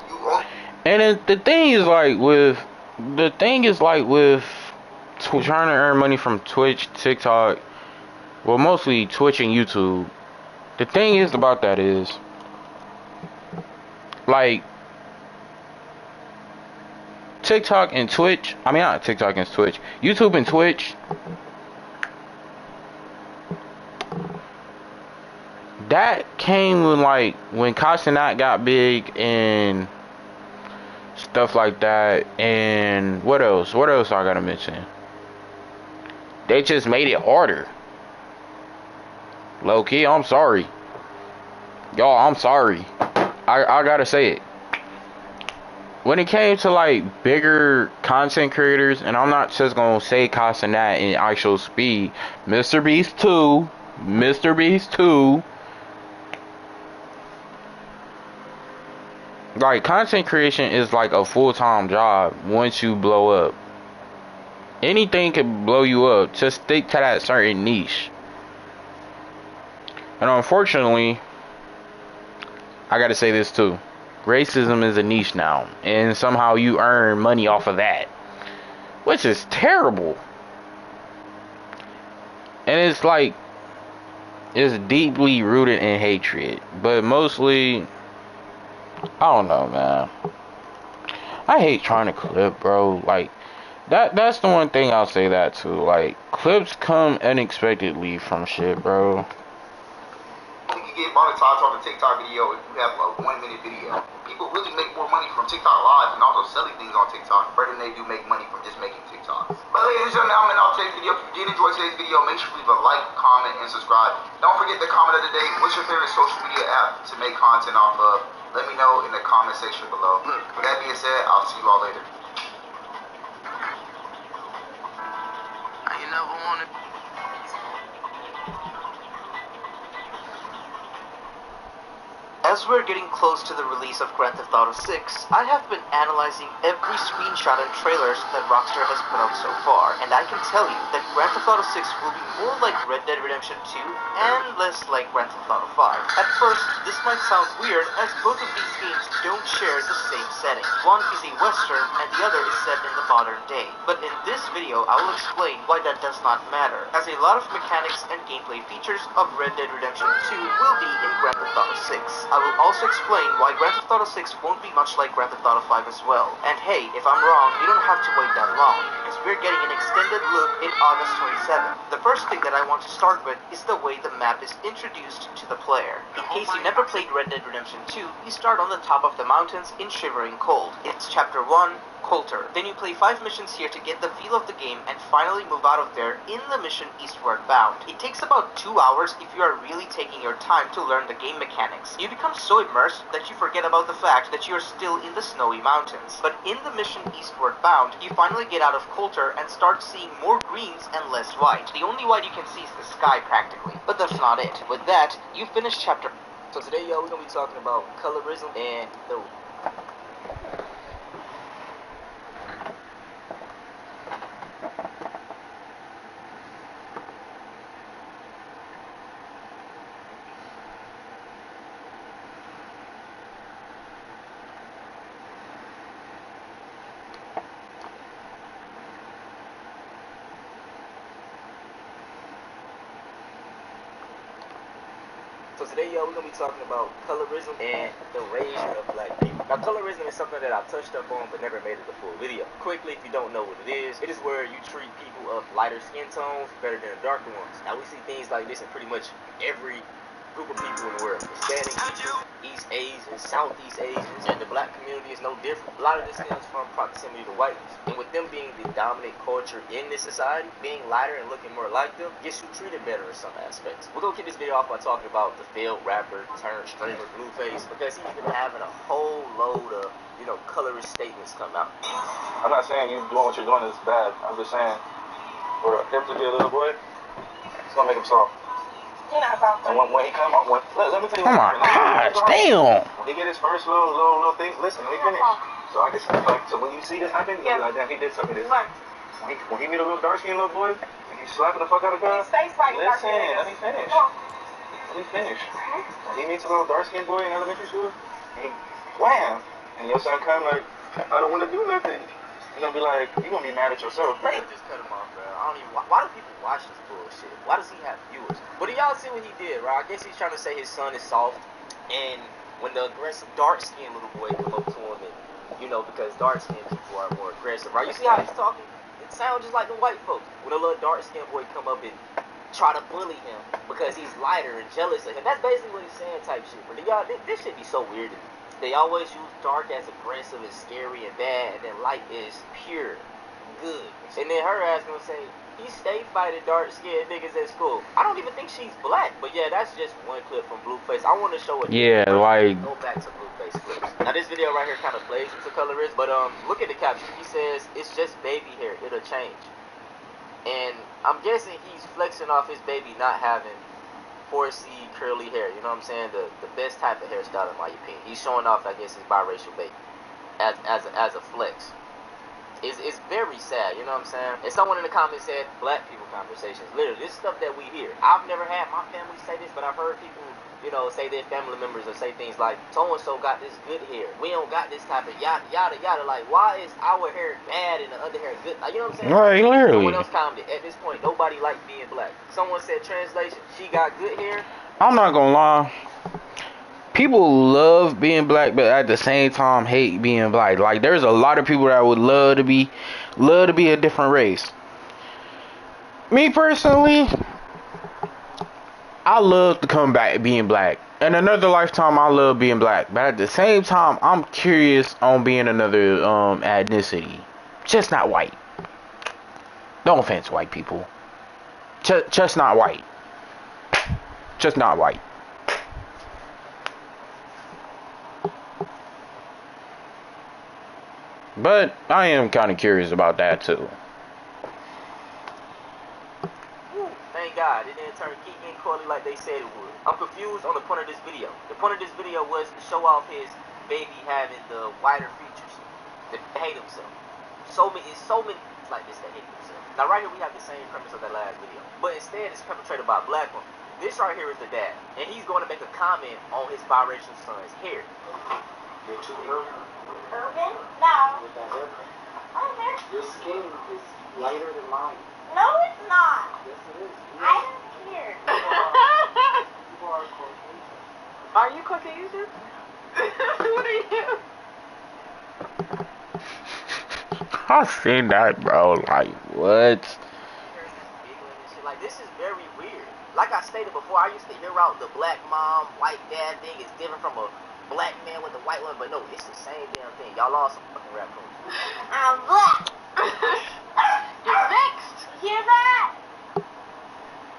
and the thing is like with trying to earn money from Twitch, TikTok, well, mostly Twitch and YouTube. The thing is about that is, like, TikTok and Twitch. I mean, not TikTok and Twitch. YouTube and Twitch. That came when Casanat got big and stuff like that. And what else? What else I gotta mention? They just made it harder. Low key, I'm sorry. Y'all, I'm sorry. I gotta say it. When it came to like bigger content creators, and I'm not just gonna say Casanat and IShowSpeed, Mr. Beast 2. Like, content creation is like a full-time job once you blow up. Anything can blow you up. Just stick to that certain niche. And unfortunately, I gotta say this too. Racism is a niche now. And somehow you earn money off of that. Which is terrible. And it's like, it's deeply rooted in hatred. But mostly, I don't know, man. I hate trying to clip, bro. Like, that's the one thing I'll say that to. Like, clips come unexpectedly from shit, bro. You can get monetized off a TikTok video if you have a 1-minute video. People really make more money from TikTok live and also selling things on TikTok better than they do make money from just making TikToks. But ladies and gentlemen, I'm in today's video. If you did enjoy today's video, make sure you leave a like, comment, and subscribe. Don't forget the comment of the day. What's your favorite social media app to make content off of? Let me know in the comment section below. With that being said, I'll see you all later. You never wanted. As we're getting close to the release of Grand Theft Auto 6, I have been analyzing every screenshot and trailers that Rockstar has put out so far, and I can tell you that Grand Theft Auto 6 will be more like Red Dead Redemption 2 and less like Grand Theft Auto 5. At first, this might sound weird as both of these games don't share the same setting. One is a western and the other is set in the modern day. But in this video, I will explain why that does not matter, as a lot of mechanics and gameplay features of Red Dead Redemption 2 will be in Grand Theft Auto 6. I will also explain why Grand Theft Auto 6 won't be much like Grand Theft Auto 5 as well. And hey, if I'm wrong, you don't have to wait that long, because we're getting an extended look in August 27th. The first thing that I want to start with is the way the map is introduced to the player. In case you never played Red Dead Redemption 2, you start on the top of the mountains in Shivering Cold. It's Chapter 1, Coulter. Then you play 5 missions here to get the feel of the game and finally move out of there in the mission Eastward Bound. It takes about 2 hours if you are really taking your time to learn the game mechanics. You become so immersed that you forget about the fact that you're still in the snowy mountains. But in the mission Eastward Bound, you finally get out of Coulter and start seeing more greens and less white. The only white you can see is the sky practically. But that's not it. With that, you finish chapter. So today, y'all, we're gonna be talking about colorism and the So today, y'all, we're going to be talking about colorism and the erasure of black people. Now, colorism is something that I've touched up on but never made it a full video. Quickly, if you don't know what it is where you treat people of lighter skin tones better than the darker ones. Now, we see things like this in pretty much every group of people in the world. Hispanic people, East Asians, Southeast Asians, and the black community is no different. A lot of this stems from proximity to whiteness. And with them being the dominant culture in this society, being lighter and looking more like them gets you treated better in some aspects. We're going to kick this video off by talking about the failed rapper turned streamer Blueface, because he's been having a whole load of, colorist statements come out. I'm not saying you doing what you're doing is bad. I'm just saying, for him to be a little boy, it's going to make him soft. You're not about And when he come up, let me tell you. Oh my gosh, damn. When he get his first little thing, listen, let me finish. So I can so when you see this happen, you'll be like, damn, he did something. When he meet a little dark skinned little boy, and he's slapping the fuck out of girl, listen, let me finish. Let me finish. When he meets a little dark skinned boy in elementary school, and he wham, and your son come like, I don't want to do nothing. You're gonna be like, you're gonna be mad at yourself. Just cut him off, bro. I don't even. Why do people watch this bullshit? Why does he have viewers? But do y'all see what he did, right? I guess he's trying to say his son is soft, and when the aggressive dark-skinned little boy come up to him, and because dark-skinned people are more aggressive, right? You see how he's talking? It sounds just like the white folks. When a little dark-skinned boy come up and try to bully him because he's lighter and jealous of him, that's basically what he's saying, type shit. But y'all, this should be so weird to me. They always use dark as aggressive and scary and bad, and then light is pure, good. And then her ass gonna say, he stay fighting dark-skinned niggas at school. I don't even think she's black, but yeah, that's just one clip from Blueface. I want to show it. Yeah, like. Go back to Blueface clips. Now this video right here kind of plays into colorism, but look at the caption. He says, it's just baby hair, it'll change. And I'm guessing he's flexing off his baby not having 4C curly hair, you know what I'm saying? The best type of hairstyle in my opinion. He's showing off, I guess, his biracial baby as a flex. It's very sad, you know what I'm saying? And someone in the comments said, black people conversations. Literally, this is stuff that we hear. I've never had my family say this, but I've heard people, say their family members or say things like, so-and-so got this good hair. We don't got this type of yada, yada, yada. Like, why is our hair bad and the other hair good? Like, you know what I'm saying? Right, literally. Someone else commented, at this point, nobody likes being black. Someone said, translation, she got good hair. I'm not gonna lie. People love being black, but at the same time hate being black. Like, there's a lot of people that would love to be a different race. Me personally, I love to come back being black. In another lifetime, I love being black. But at the same time, I'm curious on being another ethnicity. Just not white. No offense, white people. Just not white. Just not white. But I am kind of curious about that too. Thank God, it didn't turn Keegan and Corley like they said it would. I'm confused on the point of this video. The point of this video was to show off his baby having the whiter features. That hate himself. So many like this that hate himself. Now right here we have the same premise of that last video. But instead it's perpetrated by a black woman. This right here is the dad. And he's going to make a comment on his biracial son's hair. You're too urban. Urban? No. With that haircut. Okay. Your skin is lighter than mine. No, it's not. Yes, it is. I don't care. You are Caucasian. Are you Caucasian? What are you? I seen that, bro. Like, what? Like, this is very weird. Like I stated before, I used to hear out the black mom, white dad thing is different from a black man with a white one, but no, it's the same damn thing. Y'all lost some fucking raccoons. I'm black. You're vexed. Hear that? I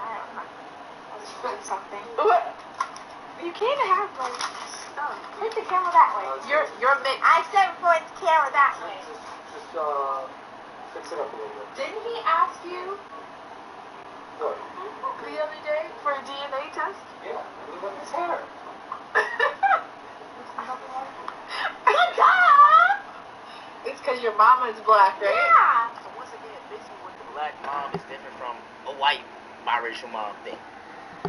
don't know. I was doing something. What? You can't have like camera that way. You're mid. I said point the camera that way. Just fix it up a little bit. Didn't he ask you Good. the other day for a DNA test? Yeah, look at his hair. Good job! It's because your mama is black, right? Yeah. So once again, basically what the black mom is different from a white biracial mom thing.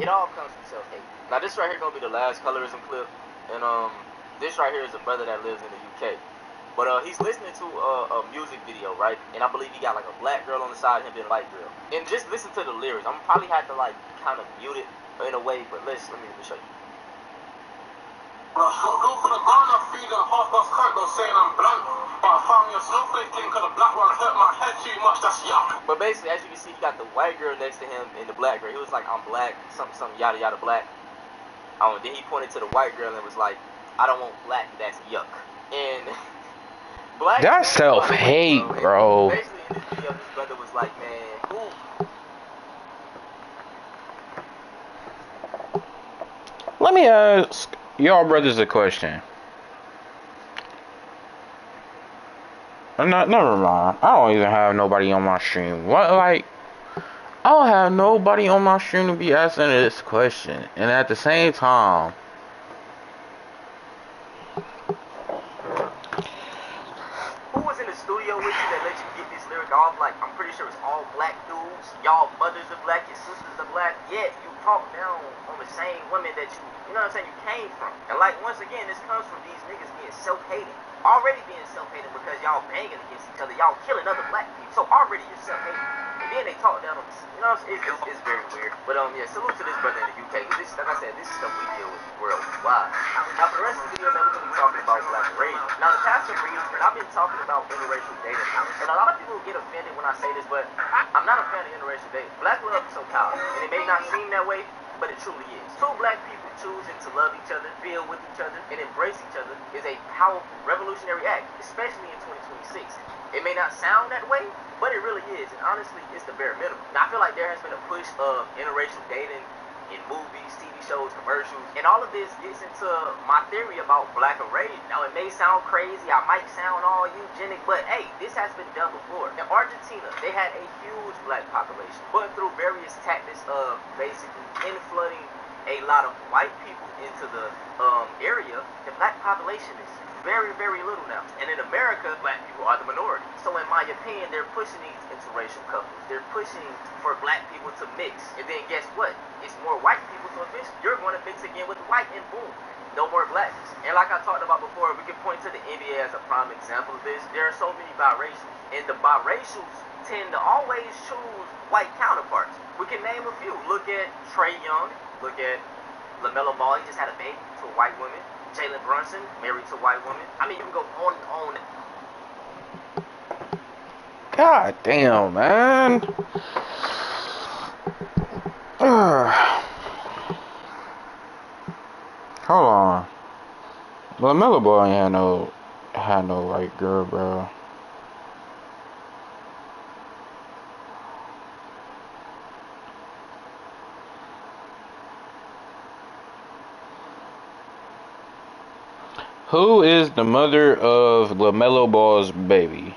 It all comes from self-hate. Now this right here gonna be the last colorism clip, and this right here is a brother that lives in the UK. But he's listening to a music video, right? And I believe he got like a black girl on the side of him and a white girl. And just listen to the lyrics. I'm probably have to like kind of mute it in a way, but let me show you. Go for the gun, I'm feeding half off crack, don't saying I'm blunt. But I found your snowflake thing, cause the black one hurt my head too much, that's yuck. But basically, as you can see, he got the white girl next to him and the black girl. He was like, I'm black, something, yada, yada, black. And then he pointed to the white girl and was like, I don't want black, that's yuck. And black... That's self-hate, bro. Basically, in this video, this brother was like, man, ooh. Let me ask y'all brothers a question. Never mind. I don't even have nobody on my stream. What, like, I don't have nobody on my stream to be asking this question. And at the same time, who was in the studio with you that let you get this lyric off? Like, I'm pretty sure it's all black dudes. Y'all mothers are black, your sisters are black. Yet, you talk down on the same women that you know what I'm saying, you came from. And like, once again, this comes from these niggas being self-hating. Already being self-hating because y'all banging against each other. Y'all killing other black people. So already you're self-hating. And then they talk down on this. You know what I'm saying? It's very weird. But yeah, salute to this brother in the UK. Because this, like I said, this is stuff we deal with worldwide. Now for the rest of the video, man, we're going to be talking about black race. Now the past several years, man, I've been talking about interracial dating. And a lot of people get offended when I say this, but I'm not a fan of interracial dating. Black love is so powerful. And it may not seem that way, but it truly is. Two black people choosing to love each other, feel with each other, and embrace each other is a powerful, revolutionary act, especially in 2026. It may not sound that way, but it really is, and honestly, it's the bare minimum. Now, I feel like there has been a push of interracial dating in movies, TV shows, commercials, and all of this gets into my theory about black erasure. Now, it may sound crazy, I might sound all eugenic, but hey, this has been done before. In Argentina, they had a huge black population, but through various tactics of basically inflooding a lot of white people into the area, the black population is very, very little now. And in America, black people are the minority. So in my opinion, they're pushing these interracial couples. They're pushing for black people to mix. And then guess what? It's more white people, so eventually you're going to mix again with white, and boom, no more blackness. And like I talked about before, we can point to the NBA as a prime example of this. There are so many biracials, and the biracials tend to always choose white counterparts. We can name a few. Look at Trae Young. Look at LaMelo Ball. He just had a baby to a white woman. Jalen Brunson, married to a white woman. I mean, you can go on and on. God damn, man. Hold on. LaMelo Ball ain't had no white girl, bro. Who is the mother of LaMelo Ball's baby?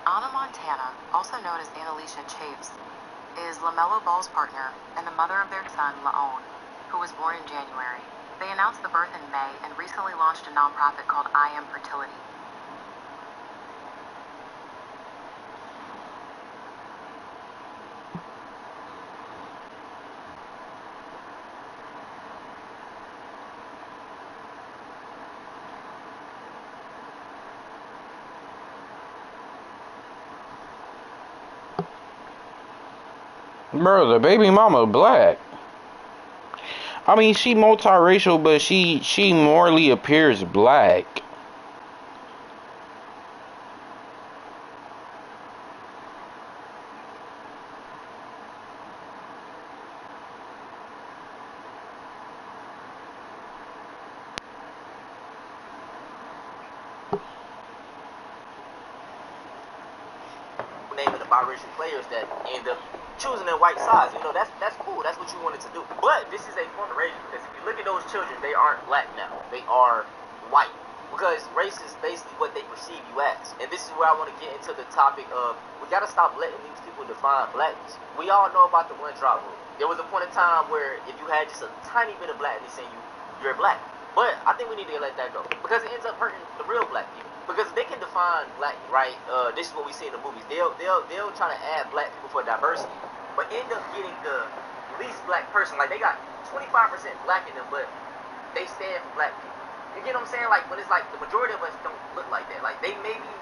Anna Montana, also known as Annalisa Chaves, is LaMelo Ball's partner and the mother of their son, Laon, who was born in January. They announced the birth in May and recently launched a nonprofit called I Am Fertility. Bro, the baby mama black. I mean, she multiracial, but she morally appears black. Naming the biracial players that end up choosing their white sides. You know, that's cool. That's what you wanted to do. But this is a form of racism, because if you look at those children, they aren't black now. They are white. Because race is basically what they perceive you as. And this is where I want to get into the topic of, we got to stop letting these people define blackness. We all know about the one drop rule. There was a point in time where if you had just a tiny bit of blackness in you, you're black. But I think we need to let that go, because it ends up hurting the real black people. Because they can define black, right? This is what we see in the movies. They'll try to add black people for diversity, but end up getting the least black person. Like, they got 25% black in them, but they stand for black people. You get what I'm saying? Like, when it's like the majority of us don't look like that. Like, they may be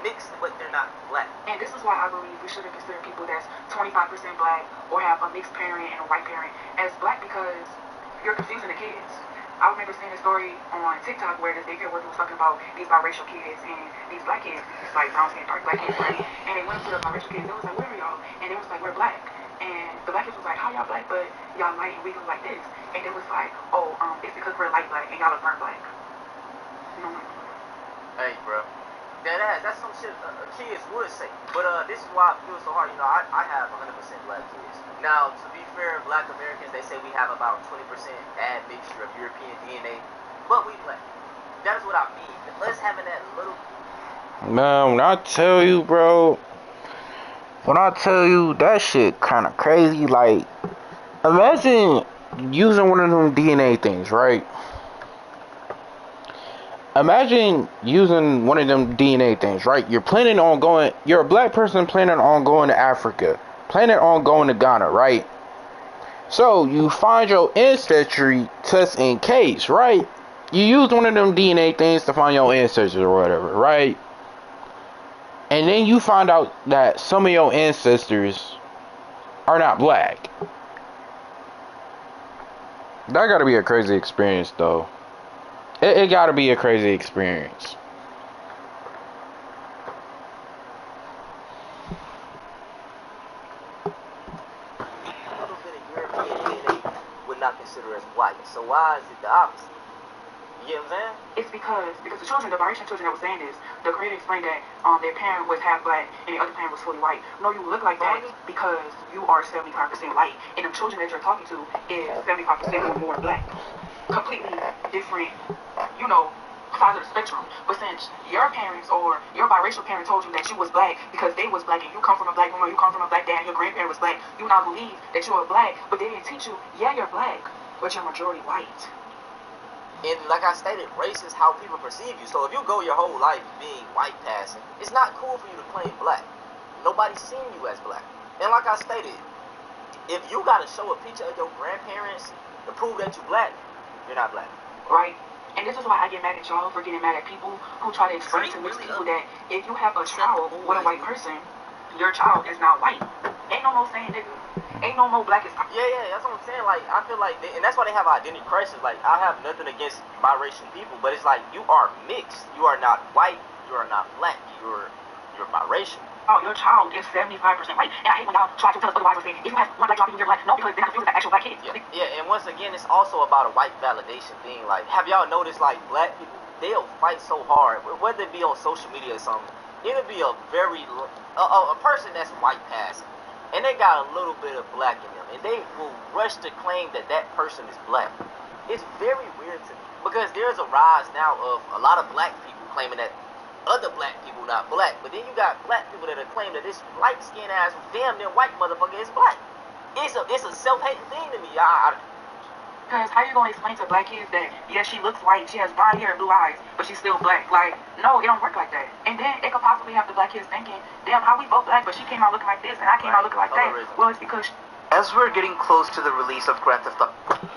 mixed, but they're not black. And this is why I believe we shouldn't consider people that's 25% black or have a mixed parent and a white parent as black, because you're confusing the kids. I remember seeing a story on TikTok where this daycare worker was talking about these biracial kids and these black kids, it's like brown skin, dark black kids, right? And they went up to the biracial kids, they was like, where are y'all? And they was like, we're black. And the black kids was like, how y'all black, but y'all light and we look like this? And they was like, oh, it's because we're light black and y'all look burnt black. No. Hey, bro. That's some shit kids would say. But this is why I feel so hard. You know, I have 100% black kids. Now, to be fair, black Americans, they say we have about 20% admixture of European DNA, but we black. That is what I mean. Us having that little... Man, when I tell you, bro, that shit kind of crazy. Like, imagine using one of them DNA things, right? Imagine using one of them DNA things, right? You're a black person planning on going to Africa, planning on going to Ghana, right? So you find your ancestry just in case, right? You use one of them DNA things to find your ancestors or whatever, right? And then you find out that some of your ancestors are not black. That gotta be a crazy experience, though. It gotta be a crazy experience. A little bit of European DNA would not consider as white. So why is it the opposite? You get what I'm saying? It's because the biracial children that was saying this, the creator explained that their parent was half black and the other parent was fully white. No, you look like that because you are 75% white, and the children that you're talking to is 75% or more black. Completely different, sides of the spectrum. But since your parents or your biracial parent told you that you was black because they was black and you come from a black woman, you come from a black dad, and your grandparent was black, you now believe that you are black, but they didn't teach you, yeah, you're black, but you're majority white. And like I stated, race is how people perceive you. So if you go your whole life being white passing, it's not cool for you to claim black. Nobody's seen you as black. And like I stated, if you gotta show a picture of your grandparents to prove that you black, you're not black. Right? And this is why I get mad at y'all for getting mad at people who try to explain to mixed people that if you have a child with a white person, your child is not white. Ain't no saying, nigga. Ain't no more black is... Yeah, that's what I'm saying. Like, I feel like... and that's why they have identity crisis. Like, I have nothing against biracial people, but it's like, you are mixed. You are not white. You are not black. You're biracial. Oh, your child is 75% white. And I hate when y'all try to tell us otherwise and say, if you have one black child, you're black. No, because they're confused with actual black kids. Yeah, and once again, it's also about a white validation thing. Like, have y'all noticed, like, black people, they'll fight so hard, whether it be on social media or something, it'll be a person that's white passing, and they got a little bit of black in them, and they will rush to claim that that person is black. It's very weird to me, because there's a rise now of a lot of black people claiming that other black people not black, but then you got black people that are claiming that this light-skinned ass damn near white motherfucker is black. It's a self-hating thing to me. Because how you gonna explain to black kids that, yeah, she looks white, she has blonde hair and blue eyes, but she's still black? Like, no, it don't work like that. And then it could possibly have the black kids thinking, damn, how we both black, but she came out looking like this and I came out looking like that. Well, it's because... As we're getting close to the release of Grand Theft Auto...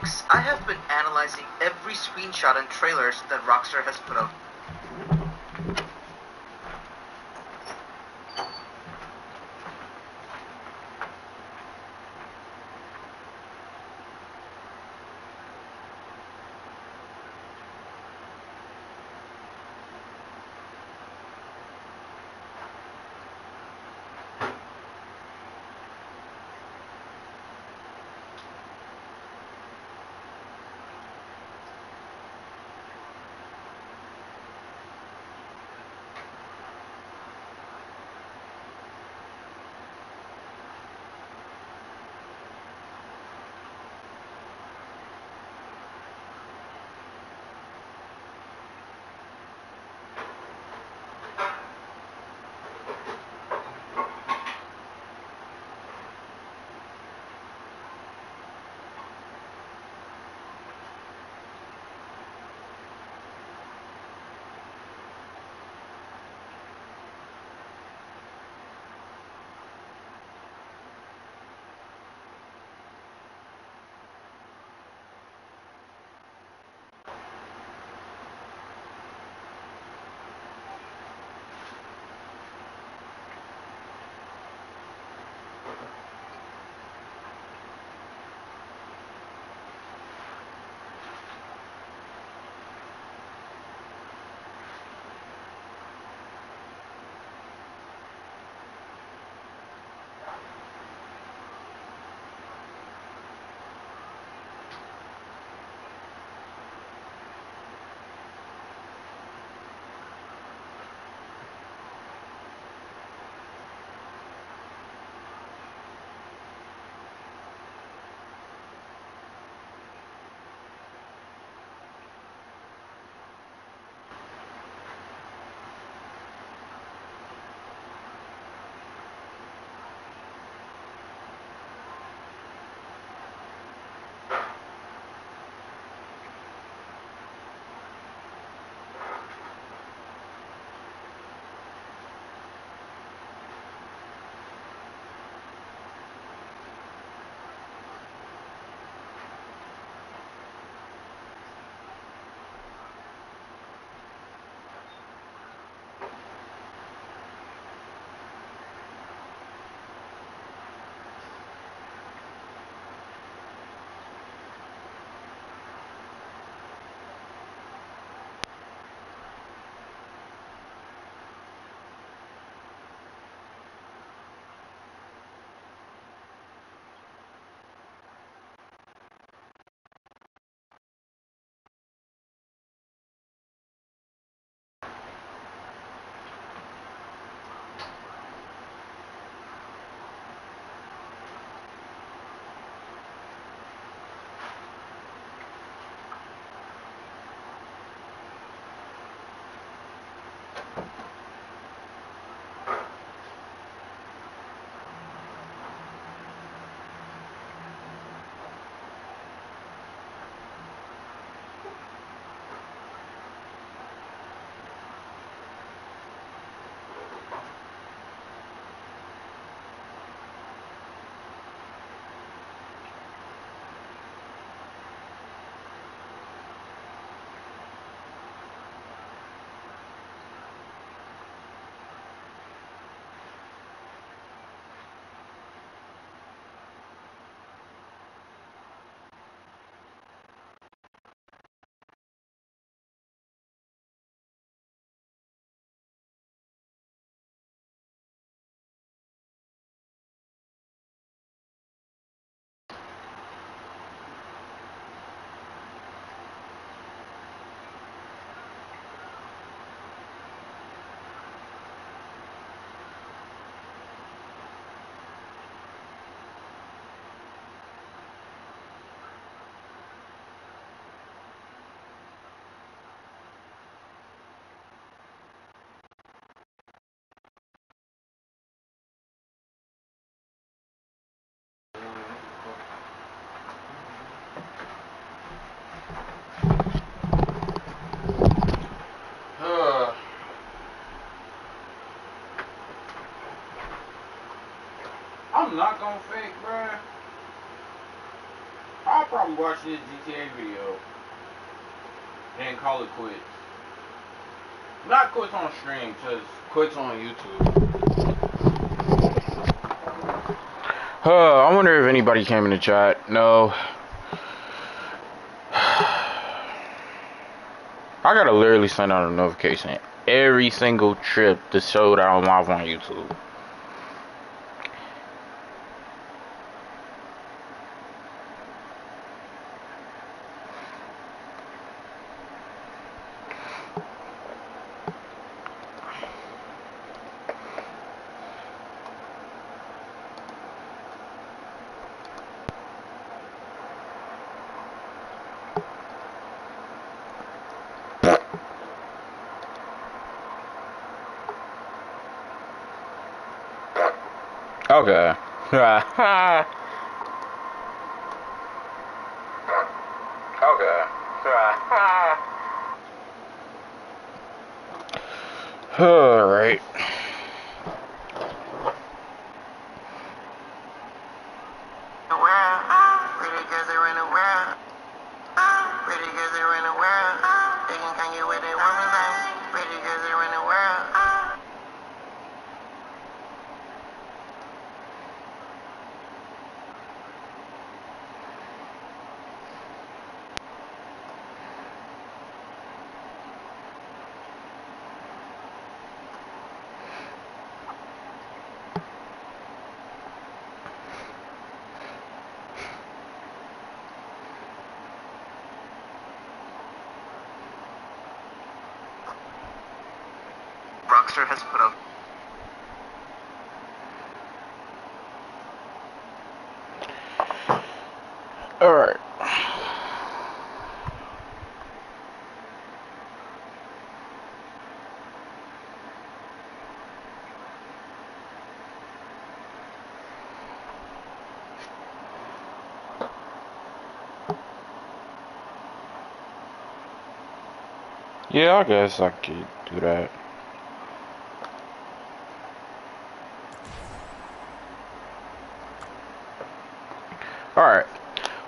6, I have been analyzing every screenshot and trailers that Rockstar has put out. I'm not gonna fake, bruh. I probably watch this GTA video and call it quits. Not quits on stream, just quits on YouTube. I wonder if anybody came in the chat. No. I gotta literally send out a notification every single trip to show that I'm live on YouTube. Okay. Okay. Alright. Rockstar has put out. Alright. Yeah, I guess I could do that. Alright,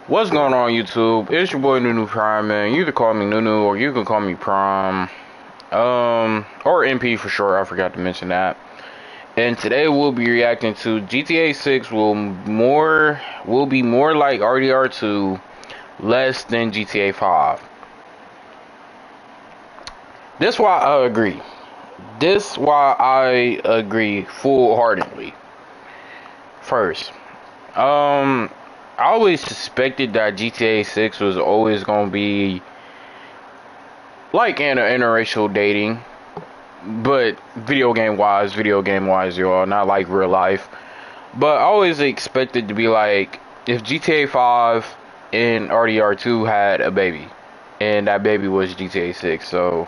what's going on YouTube? It's your boy Nunu Prime, man. You can call me Nunu or you can call me Prime. Or MP for sure, I forgot to mention that. And today we'll be reacting to GTA 6 will be more like RDR2, less than GTA 5. This why I agree. This why I agree full-heartedly. First, I always suspected that GTA 6 was always gonna be like interracial dating, but video game wise, y'all, not like real life. But I always expected to be like if GTA 5 and RDR2 had a baby, and that baby was GTA 6. So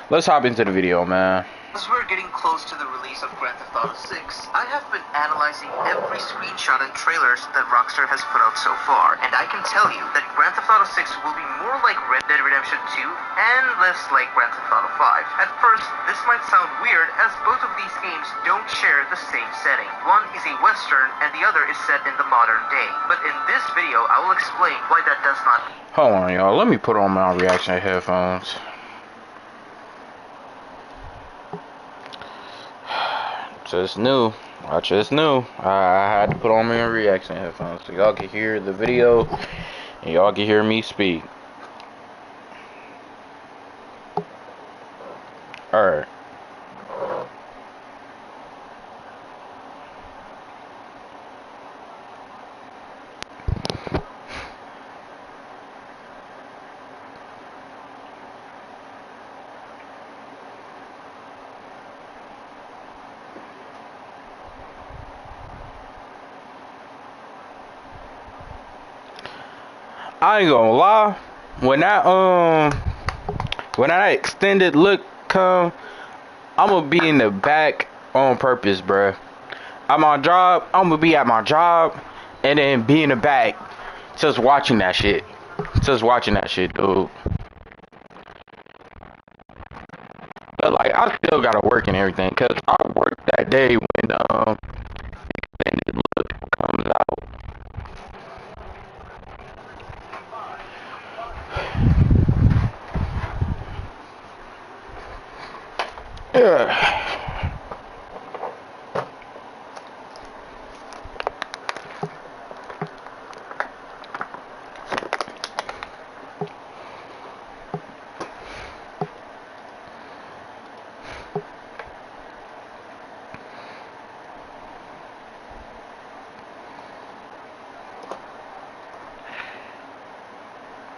let's hop into the video, man. As we're getting close to the release of Grand Theft Auto 6, I have been analyzing every screenshot and trailers that Rockstar has put out so far, and I can tell you that Grand Theft Auto 6 will be more like Red Dead Redemption 2 and less like Grand Theft Auto 5. At first, this might sound weird as both of these games don't share the same setting. One is a western and the other is set in the modern day. But in this video, I will explain why that does not. Hold on, y'all. Let me put on my reaction headphones. Just new. I just knew. I had to put on my reaction headphones so y'all can hear the video and y'all can hear me speak. Alright. I ain't gonna lie, when that extended look come, I'm gonna be in the back on purpose, bruh. At my job, I'm gonna be at my job and then be in the back just watching that shit. Just watching that shit, dude. But like, I still gotta work and everything, cause I work that day when extended look comes out.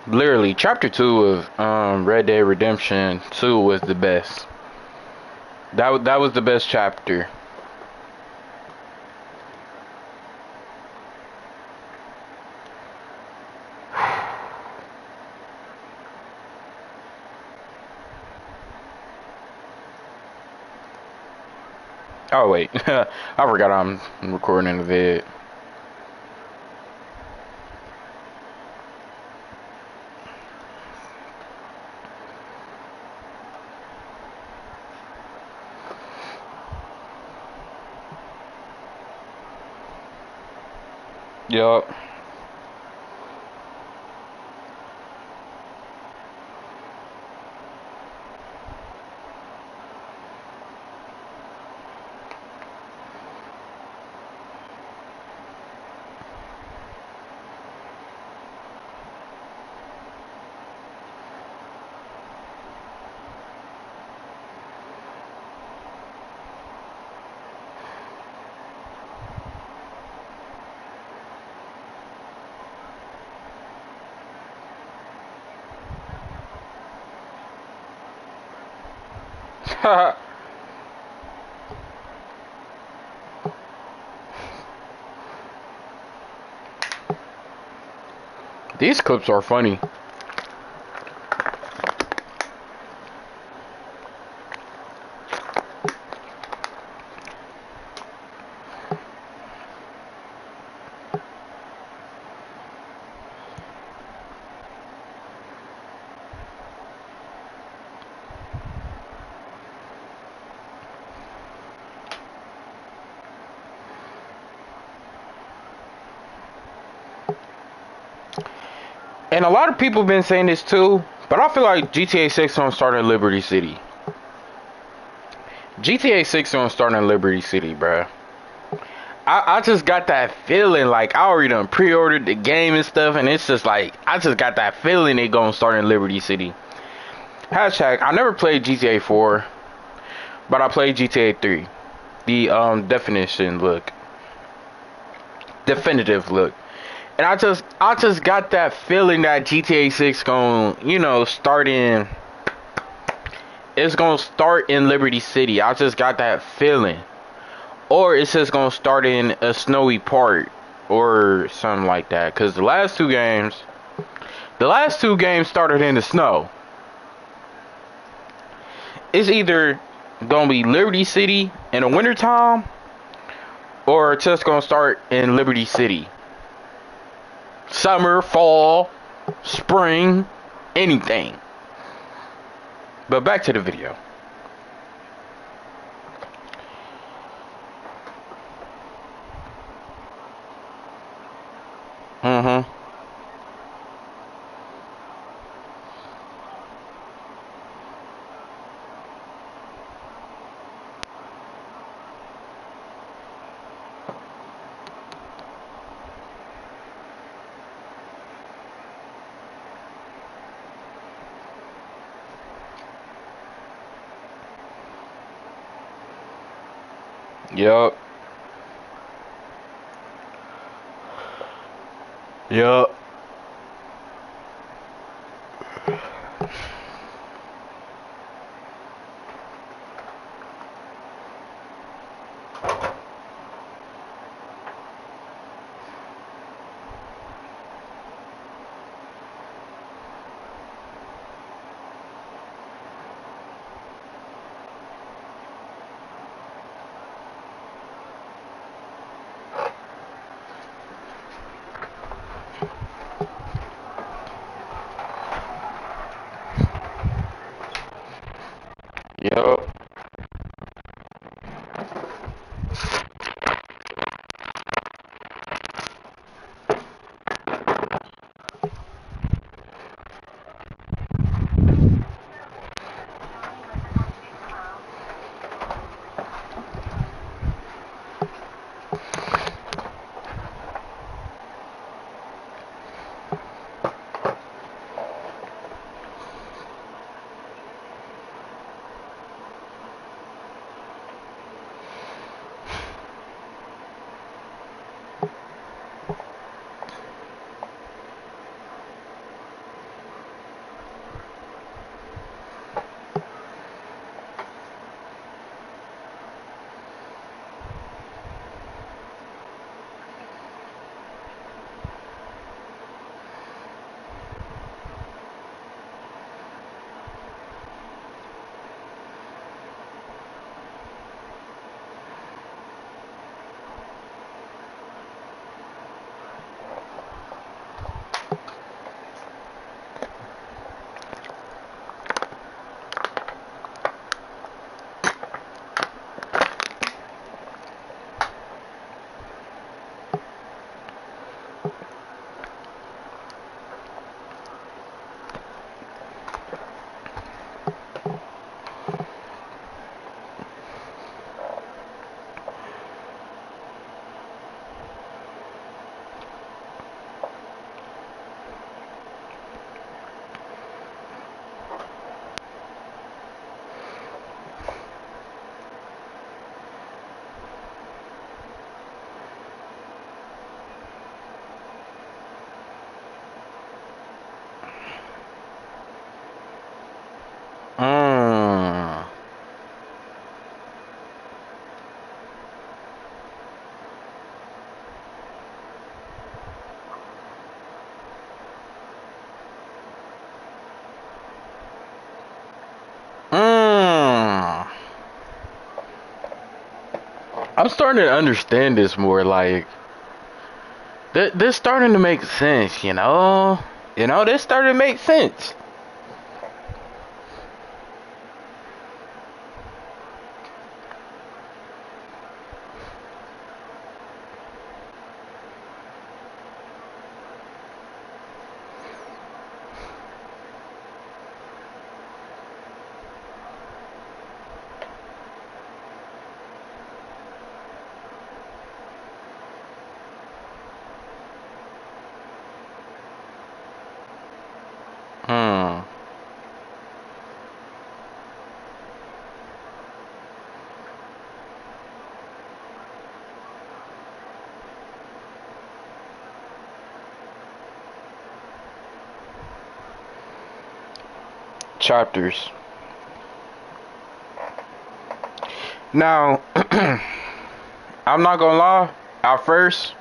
Literally, chapter 2 of Red Dead Redemption 2 was the best. That was the best chapter. Oh wait, I forgot I'm recording in the vid. Yup. These clips are funny. And a lot of people have been saying this too, but I feel like GTA 6 gonna start in Liberty City. GTA 6 gonna start in Liberty City, bruh. I just got that feeling, like I already done pre-ordered the game and stuff, and it's just like I just got that feeling they gonna start in Liberty City. Hashtag, I never played GTA 4, but I played GTA 3. The definitive look. And I just got that feeling that GTA 6 gonna, you know, it's gonna start in Liberty City. I just got that feeling. Or it's just gonna start in a snowy part or something like that. Cause the last two games started in the snow. It's either gonna be Liberty City in the wintertime, or it's just gonna start in Liberty City. Summer, fall, spring, anything. But back to the video. Yup. Yup. Yup. I'm starting to understand this more. Like, this starting to make sense, you know? You know, this starting to make sense. Hmm. Chapters. Now, I'm not gonna lie. At first,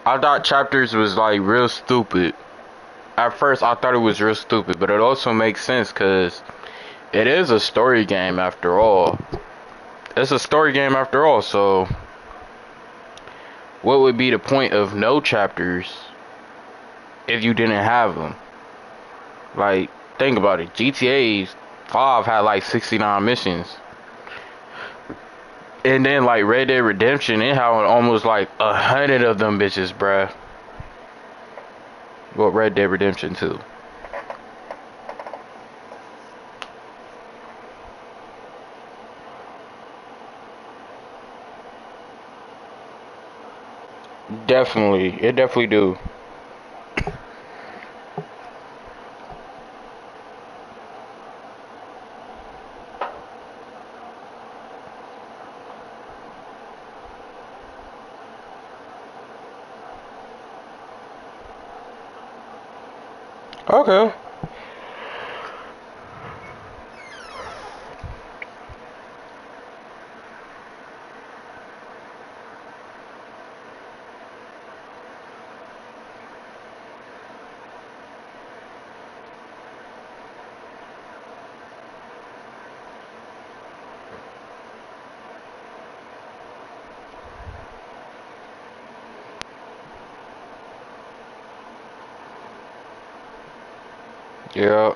I thought chapters was like real stupid. At first, I thought it was real stupid, but it also makes sense because it is a story game after all. It's a story game after all, so what would be the point of no chapters if you didn't have them? Like, think about it. GTA 5 had like 69 missions. And then like Red Dead Redemption, it had almost like 100 of them bitches, bruh. Well, Red Dead Redemption 2. Definitely. It definitely do. Okay. Yeah.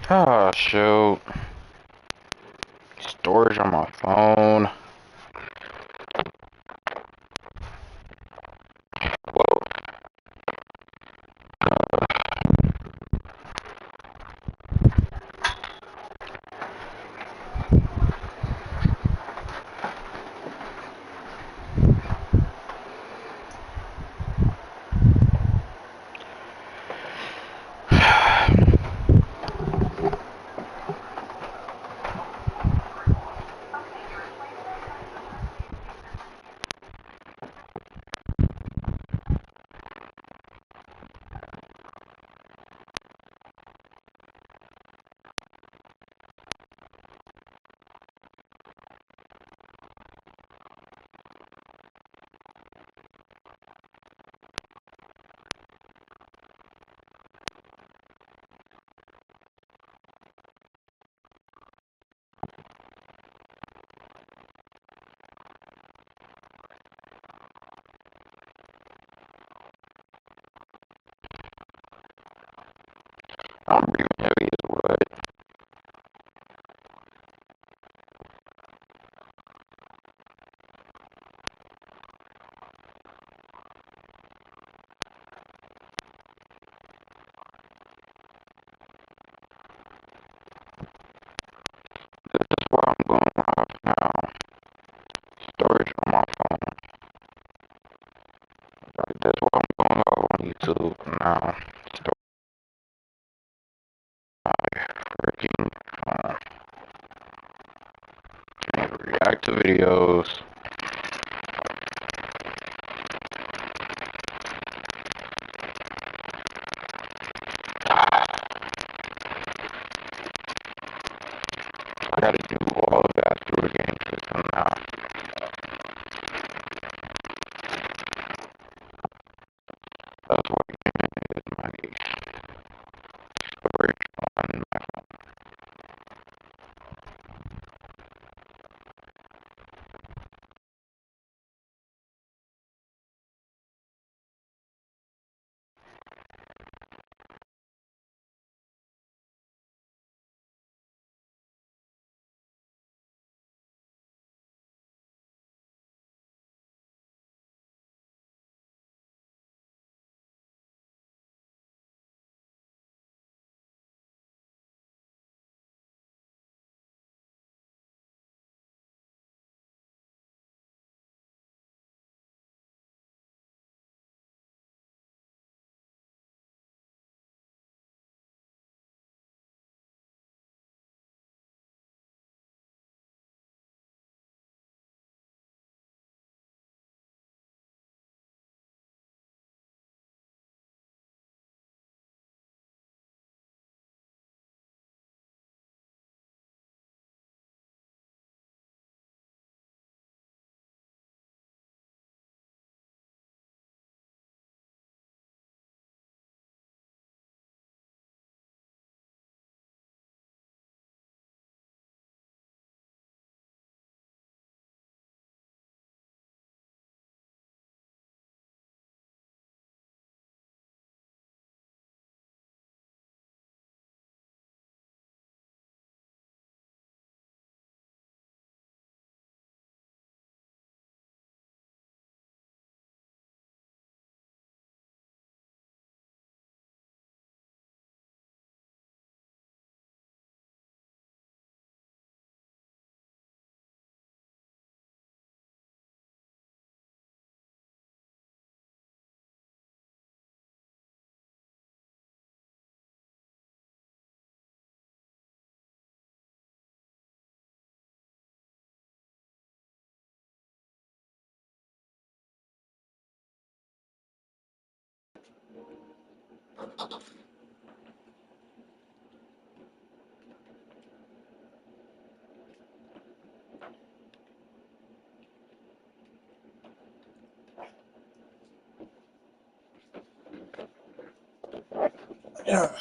Ah, shoot. Storage on my phone. Whoa. I'm breathing heavy as what? This is why I'm going videos. I gotta do all of that through a game system now. That's what gaming is, my niche. Storage on my phone. Yeah.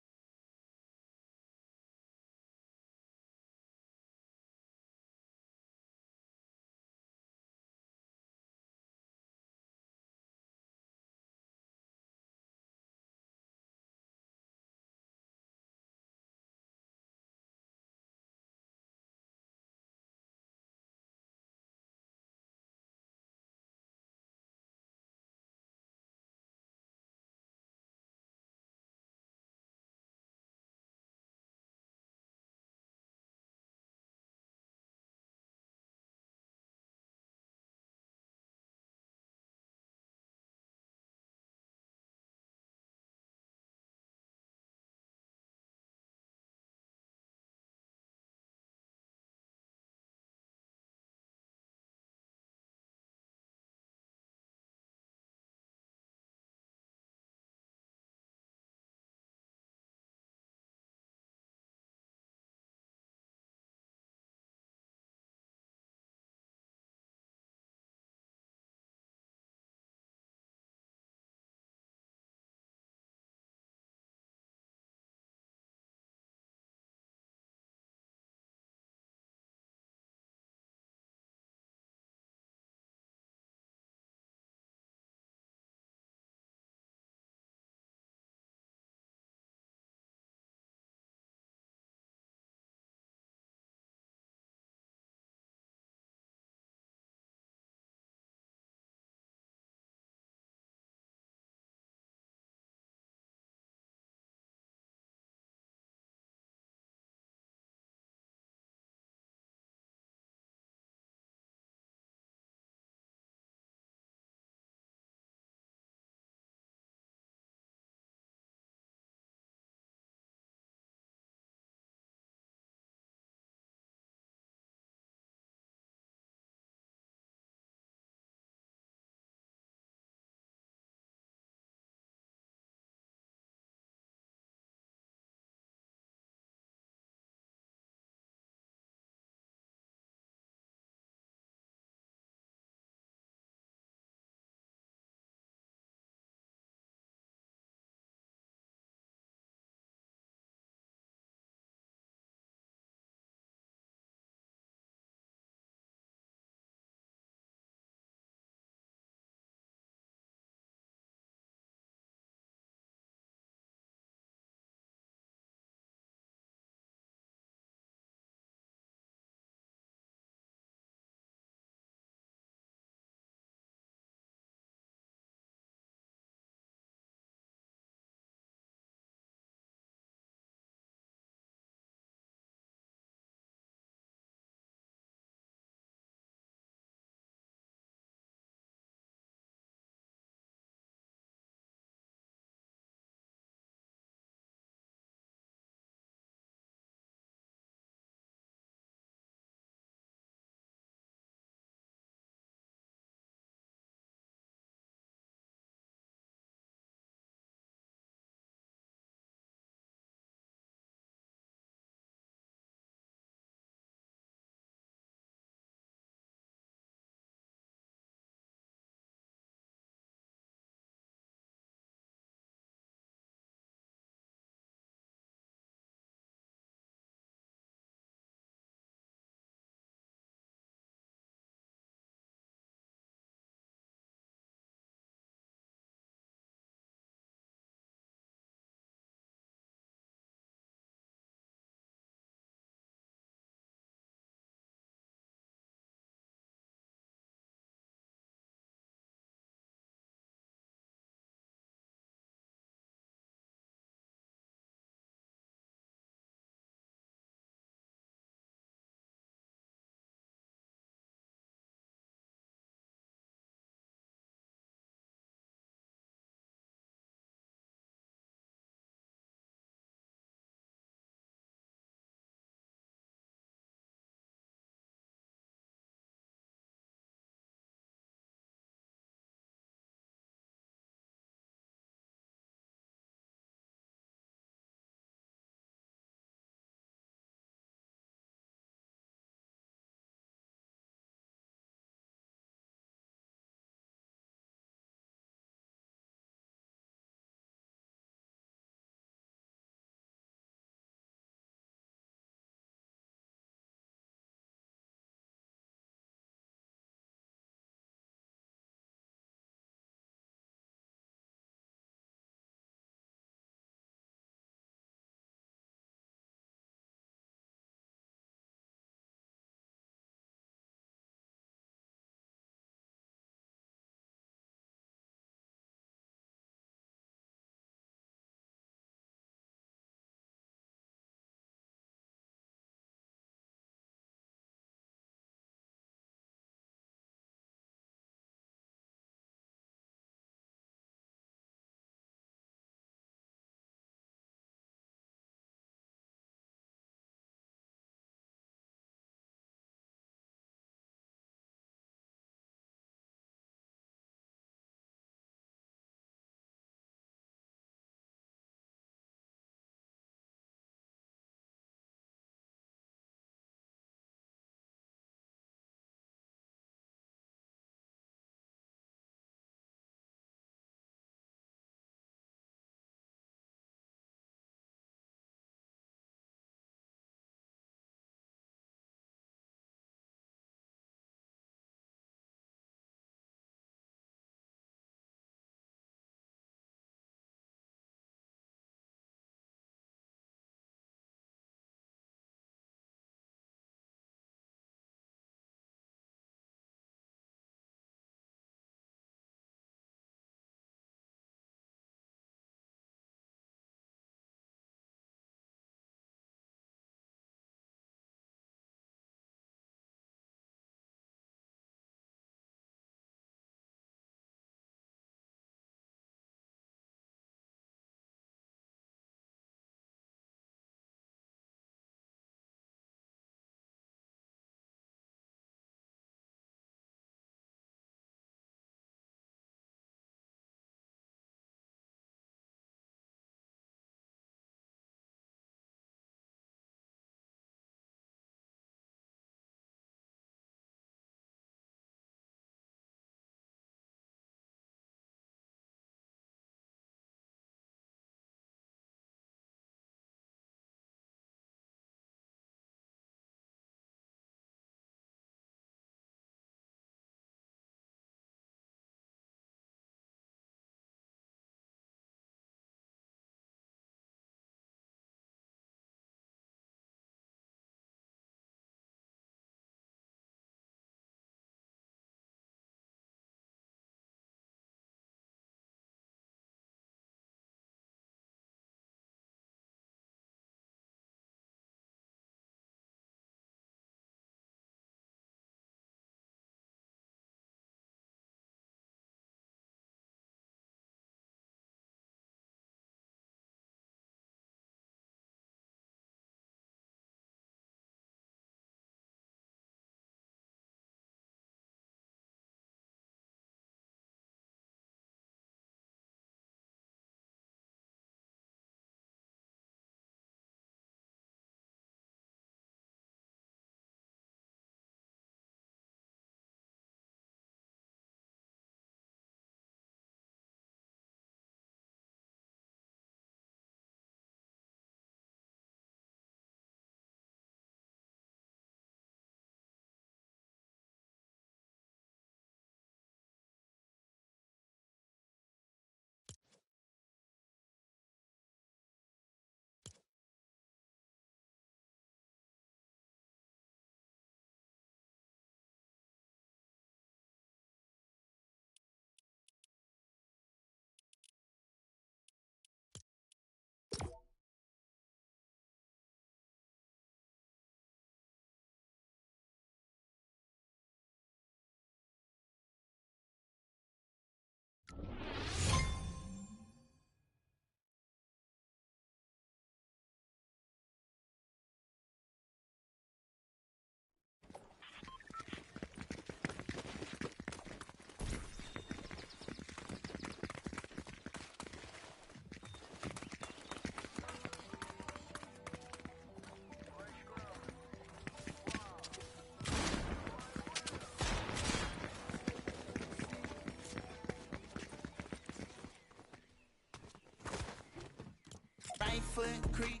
Flint Creek.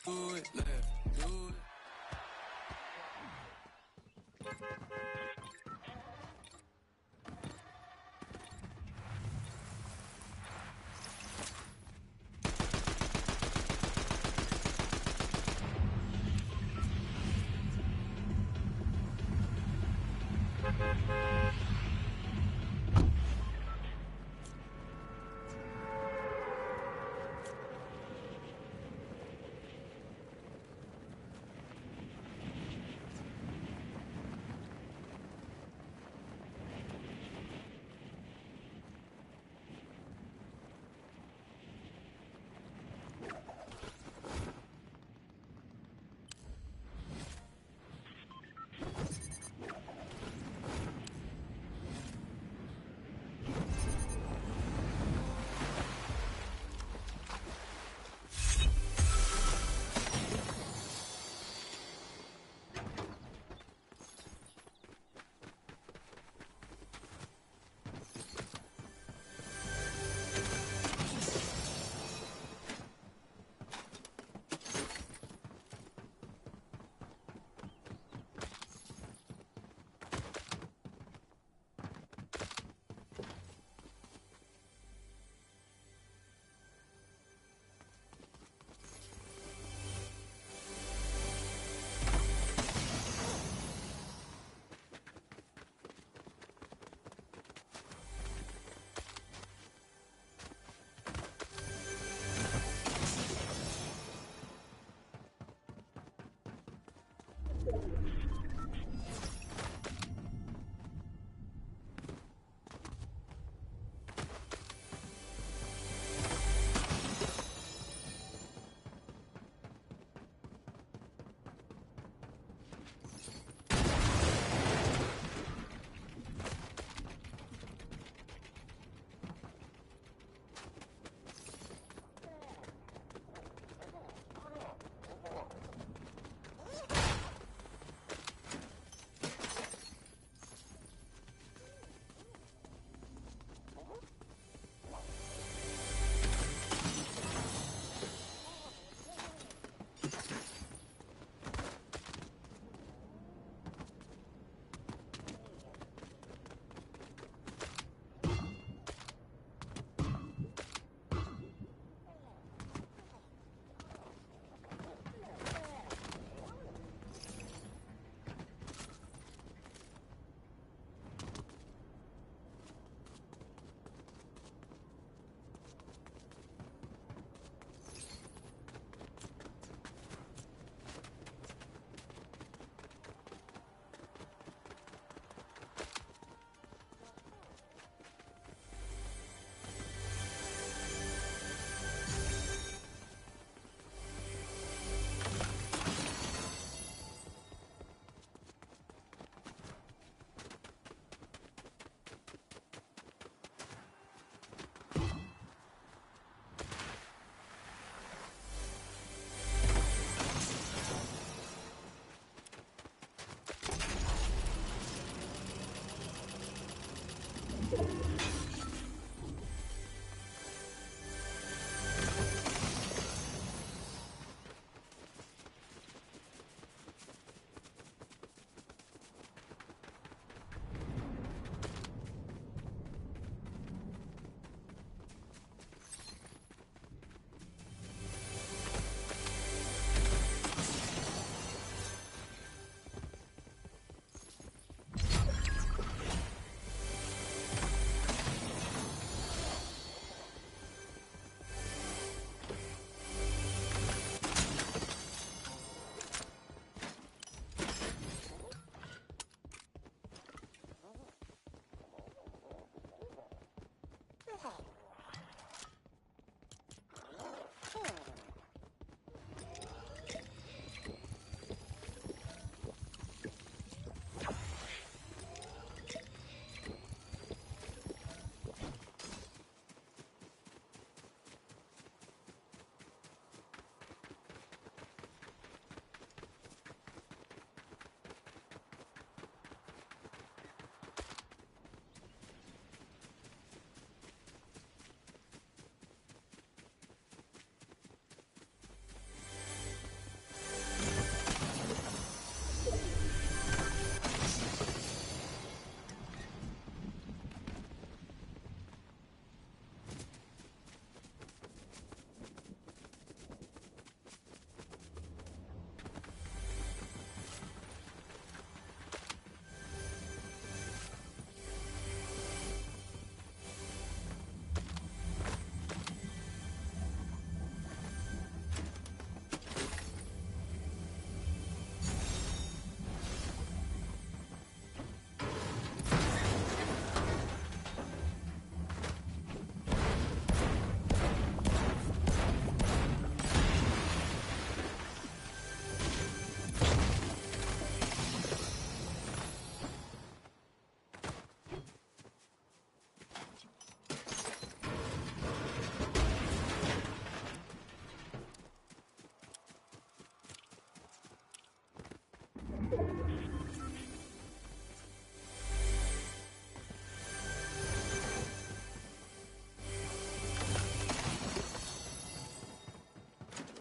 Do it, let's do it.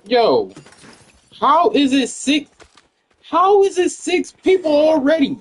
Yo, how is it six? How is it six people already?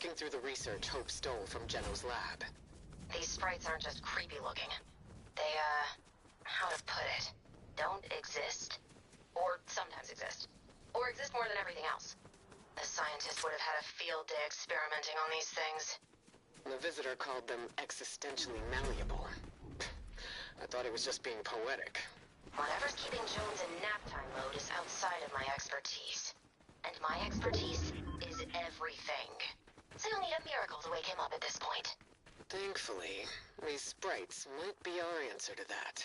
working through the research Hope stole from Geno's lab. These sprites aren't just creepy looking. They, how to put it, don't exist. Or sometimes exist. Or exist more than everything else. The scientist would have had a field day experimenting on these things. The visitor called them existentially malleable. I thought he was just being poetic. Whatever's keeping Jones in nap time mode is outside of my expertise. And my expertise is everything. So you'll need a miracle to wake him up at this point. Thankfully, these sprites might be our answer to that.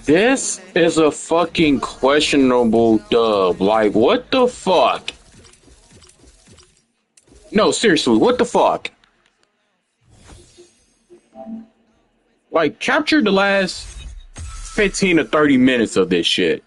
This is a fucking questionable dub. Like, what the fuck? No, seriously, what the fuck? Like, capture the last 15 to 30 minutes of this shit.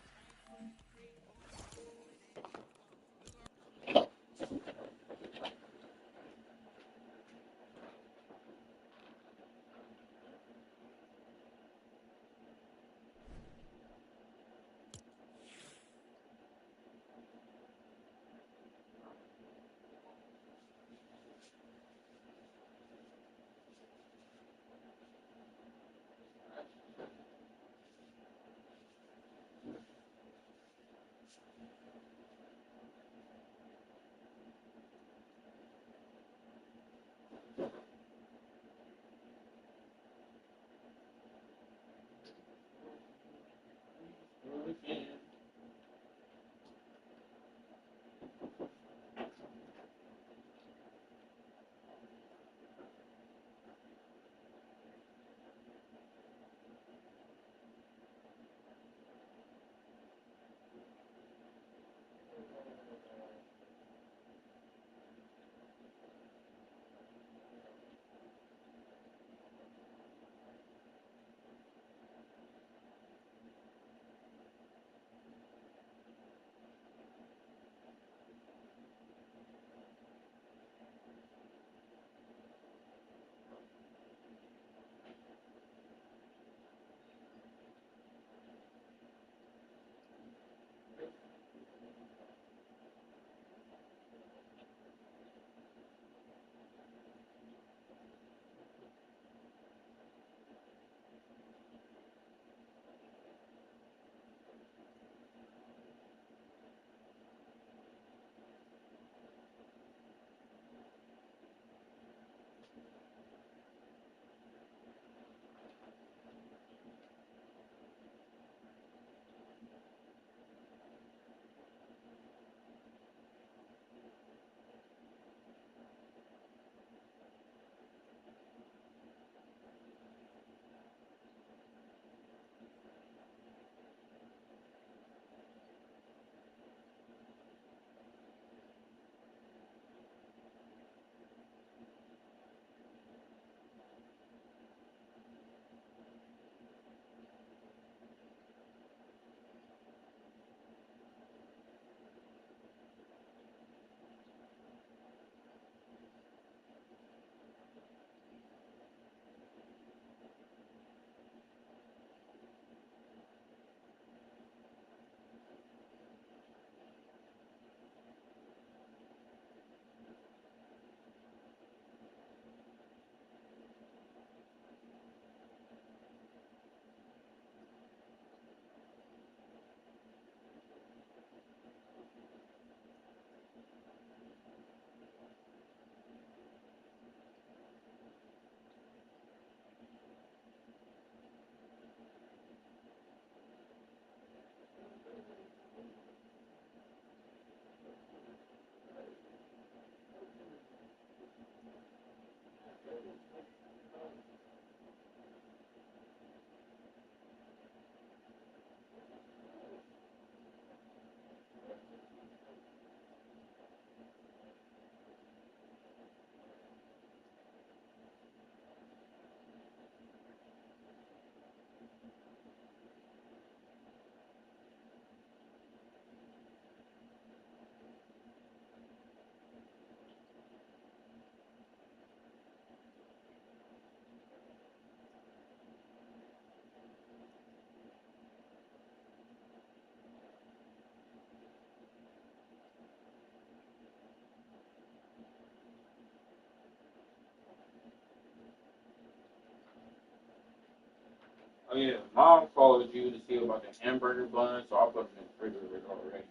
Oh yeah, mom called you to see about the hamburger bun, so I put them in the refrigerator already.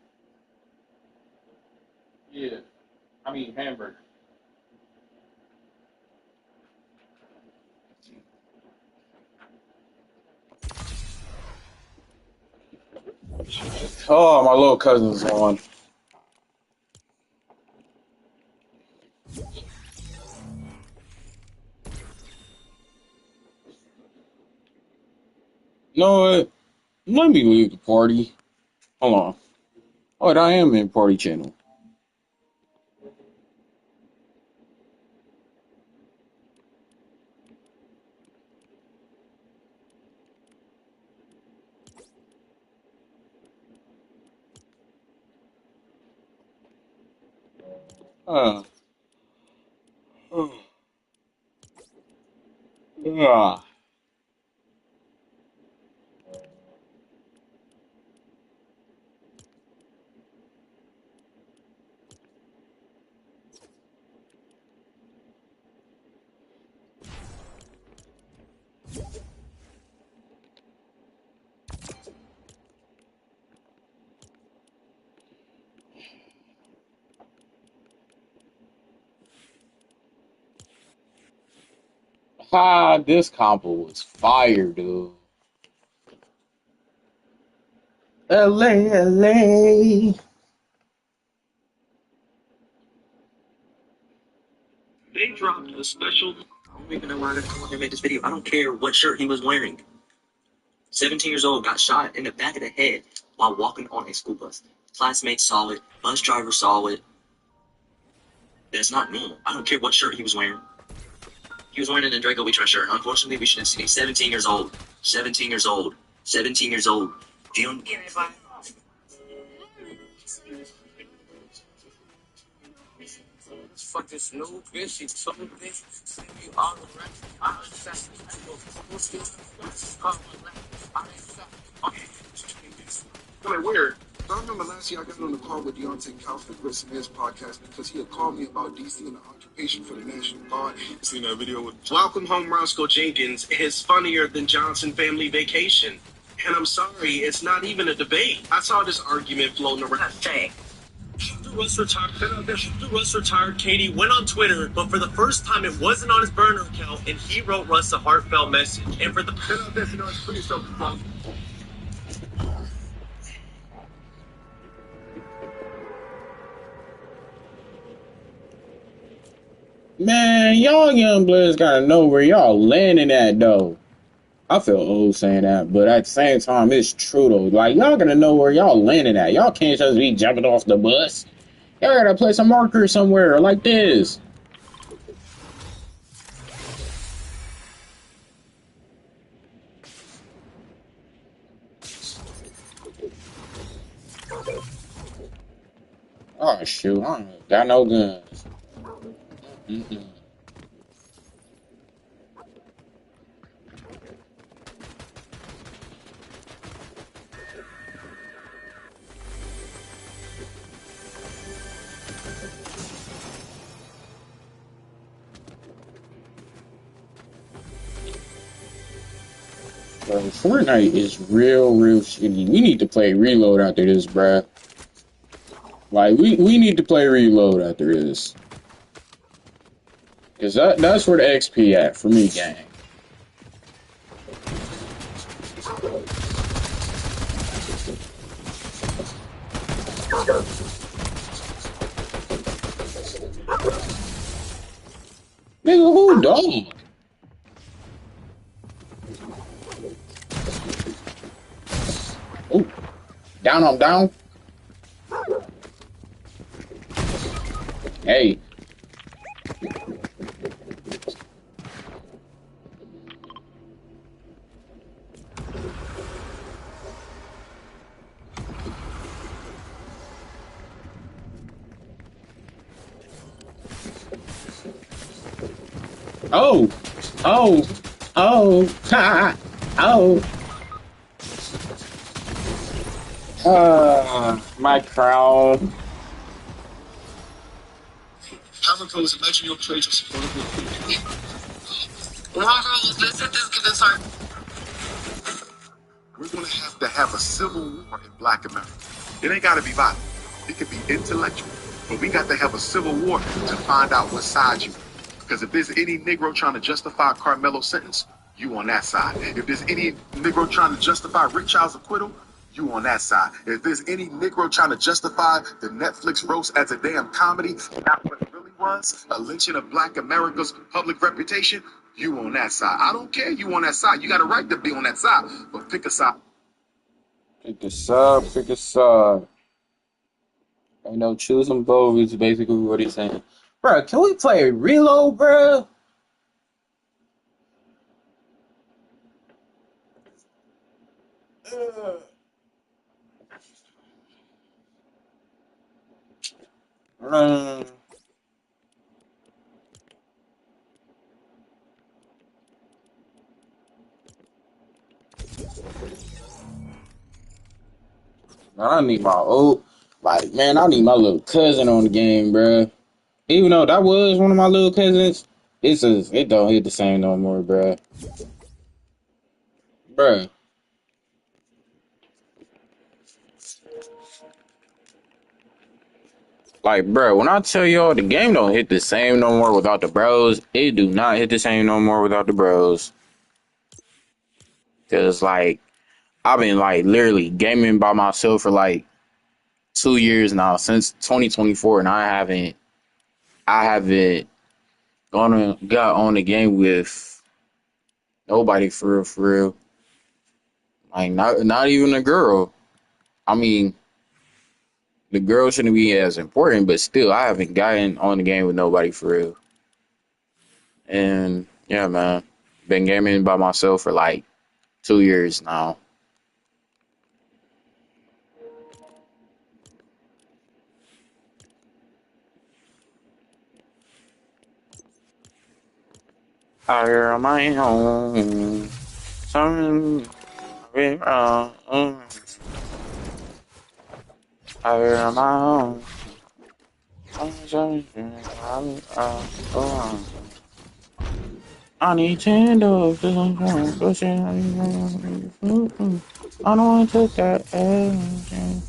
Yeah, I mean hamburger. Oh, my little cousin's on. You know what? Let me leave the party. Hold on. Oh, I am in party channel. Uh, yeah. Ah, this combo was fire, dude. LA, LA. They dropped a special. I don't even know why they're calling him made this video. I don't care what shirt he was wearing. 17 years old, got shot in the back of the head while walking on a school bus. Classmates saw it. Bus driver saw it. That's not normal. I don't care what shirt he was wearing. He was wearing an Draco We Trust shirt. Unfortunately, we should have seen 17 years old. 17 years old. 17 years old. Do you Fucking Snoop, bitch, she told me, send me all the rest. I Really weird. I remember last year I got on the call with Deontay Calvin for his podcast because he had called me about DC and the occupation for the National Guard. Seen that video with Welcome Home Roscoe Jenkins is funnier than Johnson Family Vacation. And I'm sorry, it's not even a debate. I saw this argument floating around. After Russ retired, Katie went on Twitter, but for the first time it wasn't on his burner account, and he wrote Russ a heartfelt message. And for the it's pretty self-explanatory. Man, y'all young bloods gotta know where y'all landing at, though. I feel old saying that, but at the same time, it's true, though. Like, y'all gotta know where y'all landing at. Y'all can't just be jumping off the bus. Y'all gotta place a marker somewhere like this. Oh, shoot. I ain't got no guns. Mm-mm. Bro, Fortnite is real shitty. We need to play Reload after this, bruh. Like, we need to play Reload after this. Cause that's where the XP at for me, gang. Nigga, who dog? Oh, down, I'm down. Hey. Oh, ha, oh. My crown. Hamilton was imagine your trade of support. Let's hit this, get this hard. We're going to have a civil war in Black America. It ain't got to be violent. It could be intellectual. But we got to have a civil war to find out what side you on. Because if there's any Negro trying to justify Carmelo's sentence, you on that side. If there's any Negro trying to justify Rick Child's acquittal, you on that side. If there's any Negro trying to justify the Netflix roast as a damn comedy, not what it really was, a lynching of Black America's public reputation, you on that side. I don't care you on that side. You got a right to be on that side, but pick a side. Pick a side, pick a side. Ain't no choosing both is basically what he's saying. Bro, can we play Reload, bro? I need my old, like, man, I need my little cousin on the game, bro. Even though that was one of my little cousins, it don't hit the same no more, bro. Bro. Like, bro, when I tell y'all the game don't hit the same no more without the bros, it do not hit the same no more without the bros. Cause like, I've been like literally gaming by myself for like 2 years now, since 2024, and I haven't got on the game with nobody for real. Like not even a girl. I mean, the girl shouldn't be as important, but still, I haven't gotten on the game with nobody for real. And yeah, man, been gaming by myself for like 2 years now. Out here on my own, something wrong. Out here on my own. I need $10 because I'm trying to push it. I don't want to take that action.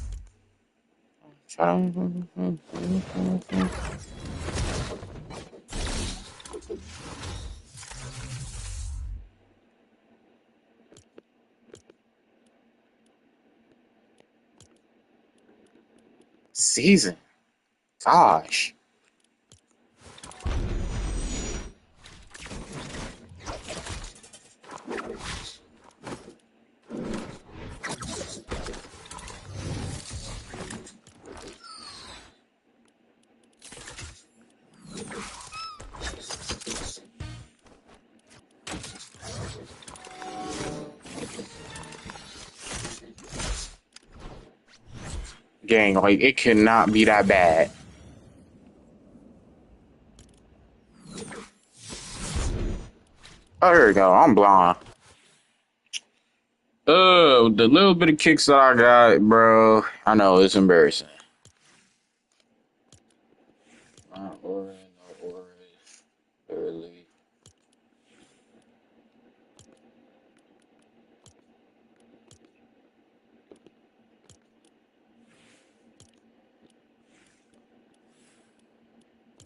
Season. Gosh. Gang, like, it cannot be that bad. Oh, there we go. I'm blind. The little bit of kicks that I got, bro, I know it's embarrassing. Not Aura, no Aura, barely.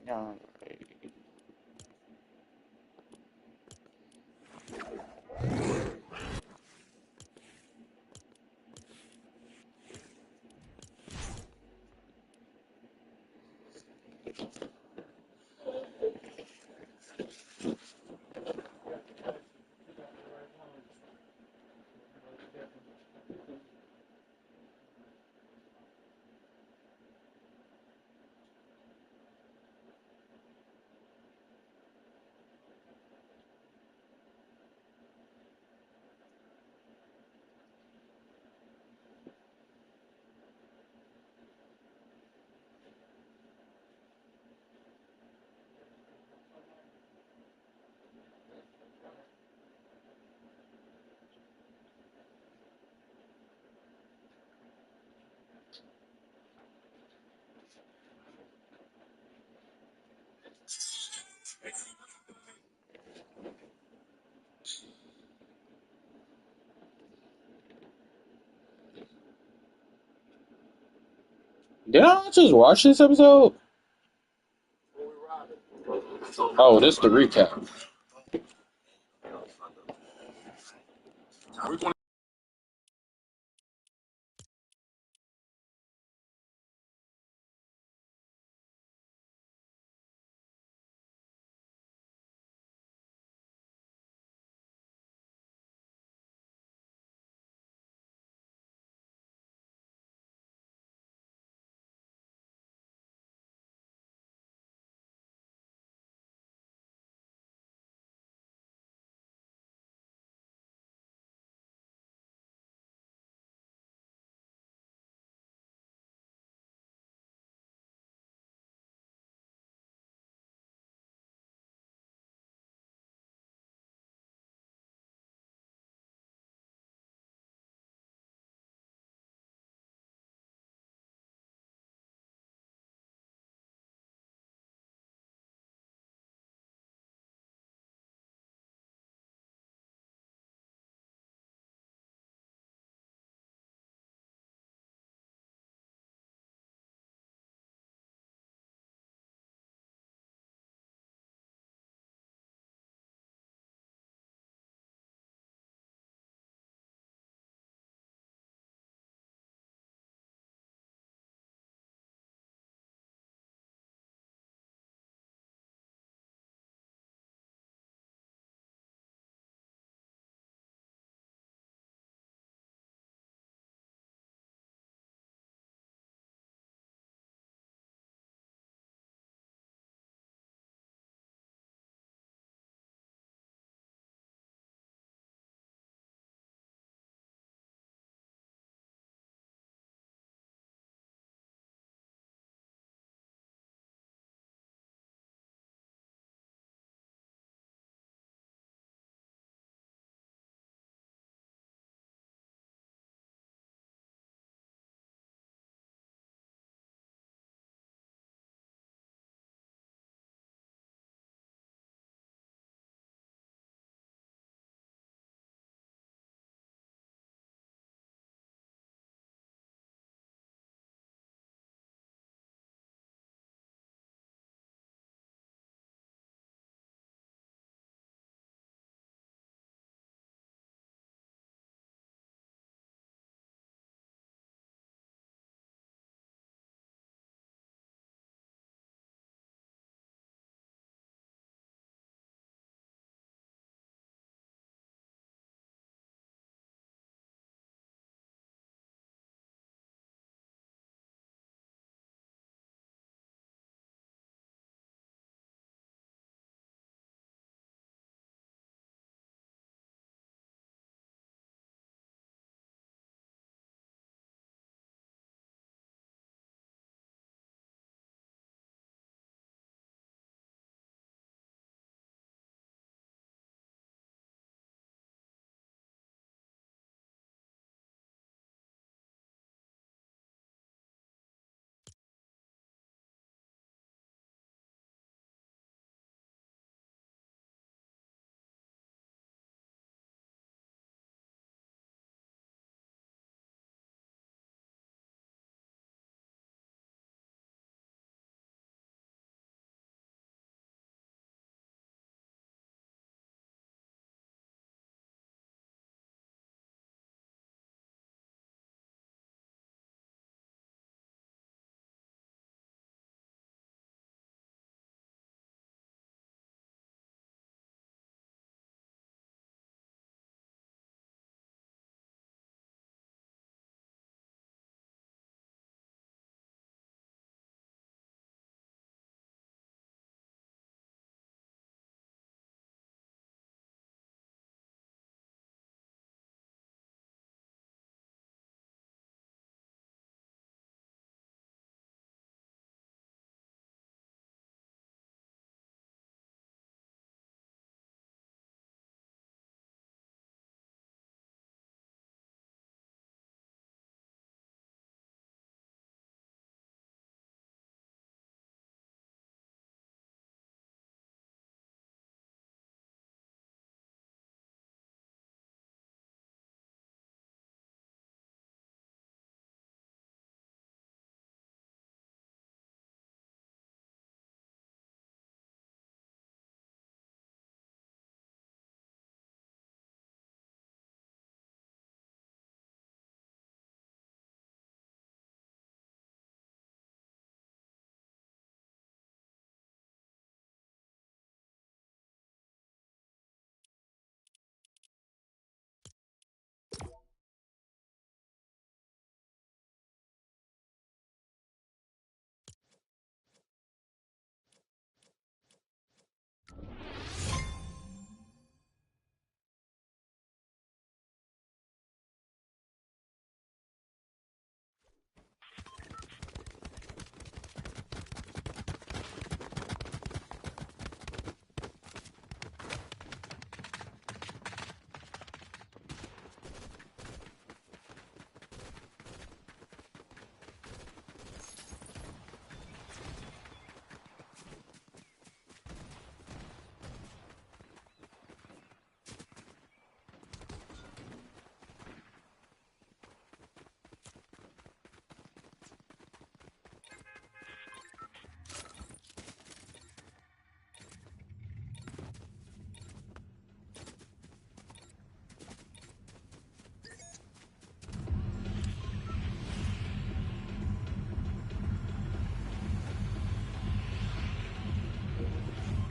No. Did I not just watch this episode? Oh, this is the recap.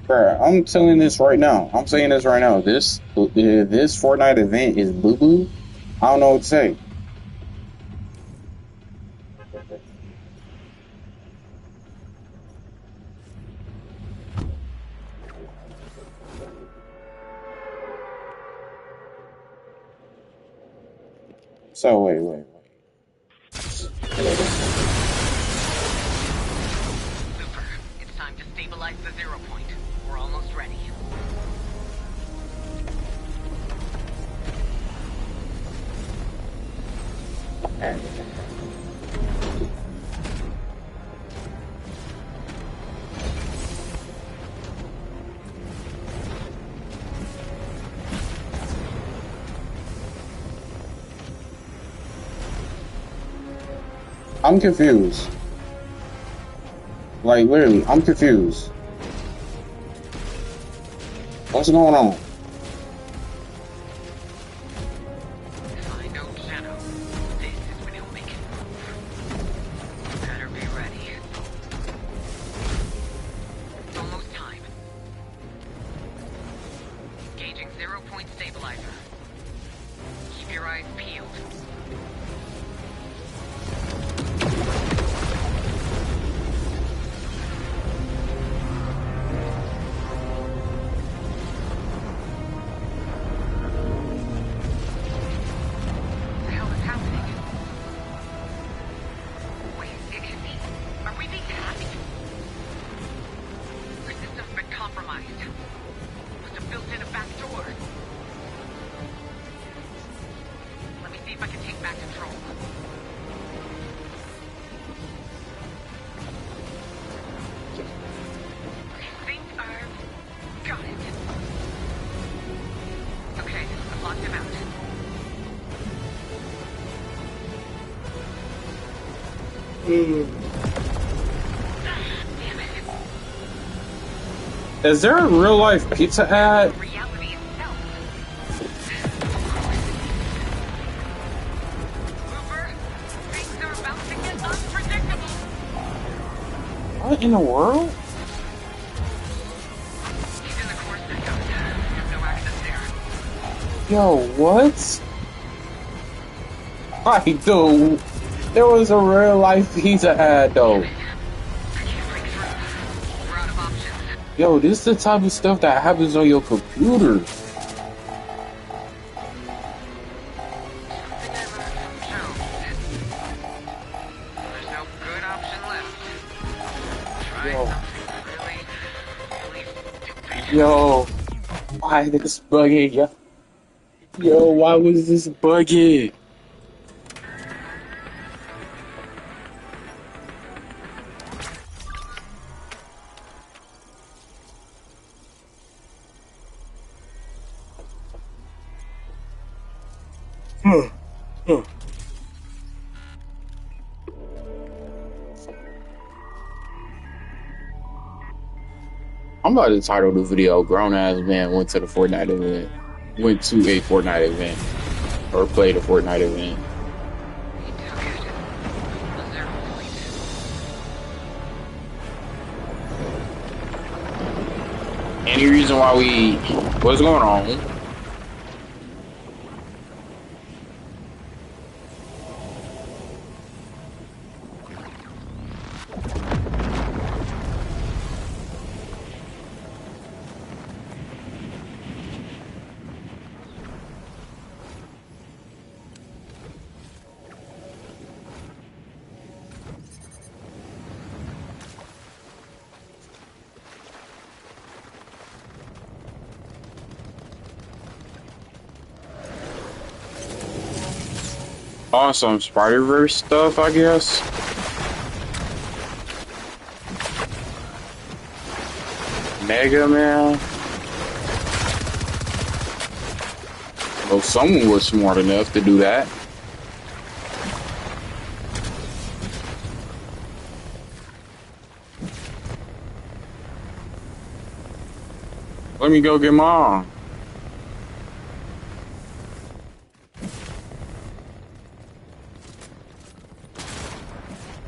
Bruh, I'm telling this right now. I'm saying this right now. This Fortnite event is boo boo. I don't know what to say. So wait. Super. It's time to stabilize the 0 point. We're almost ready. I'm confused. Like literally, I'm confused. What's going on? If I know Shadow, this is when he'll make it move. Better be ready. It's almost time. Engaging 0 point stabilizer. Keep your eyes peeled. What the hell is happening? Wait, is he... Are we being hacked? Our system's been compromised. Must have built in a back door. Let me see if I can take back control. I think I've got it. Okay, I've locked him out. Is there a real life pizza ad? Reality itself. Cooper, things are about to get unpredictable. What in the world? He's in the core system. There's no access there. Yo, what? Like, dude, there was a real life pizza ad though. I can't break through. We're out of options. Yo, this is the type of stuff that happens on your computer. Something I learned from Jones. There's no good option left. Try Yo. something really stupid. Yo, why this buggy? Yo, why was this buggy? I'm about to title the video "Grown Ass Man Went to the Fortnite Event." Went to a Fortnite event. Or played a Fortnite event. He took it. The 0 point. Any reason why we... What's going on? On some Spider-Verse stuff, I guess. Mega Man. Well, someone was smart enough to do that. Let me go get mom.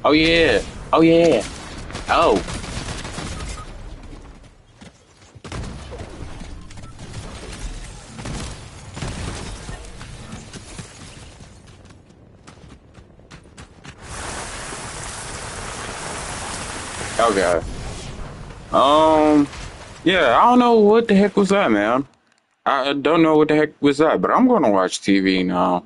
Oh yeah. Oh yeah. Oh. Okay. Yeah, I don't know what the heck was that, man. I don't know what the heck was that, but I'm gonna watch TV now.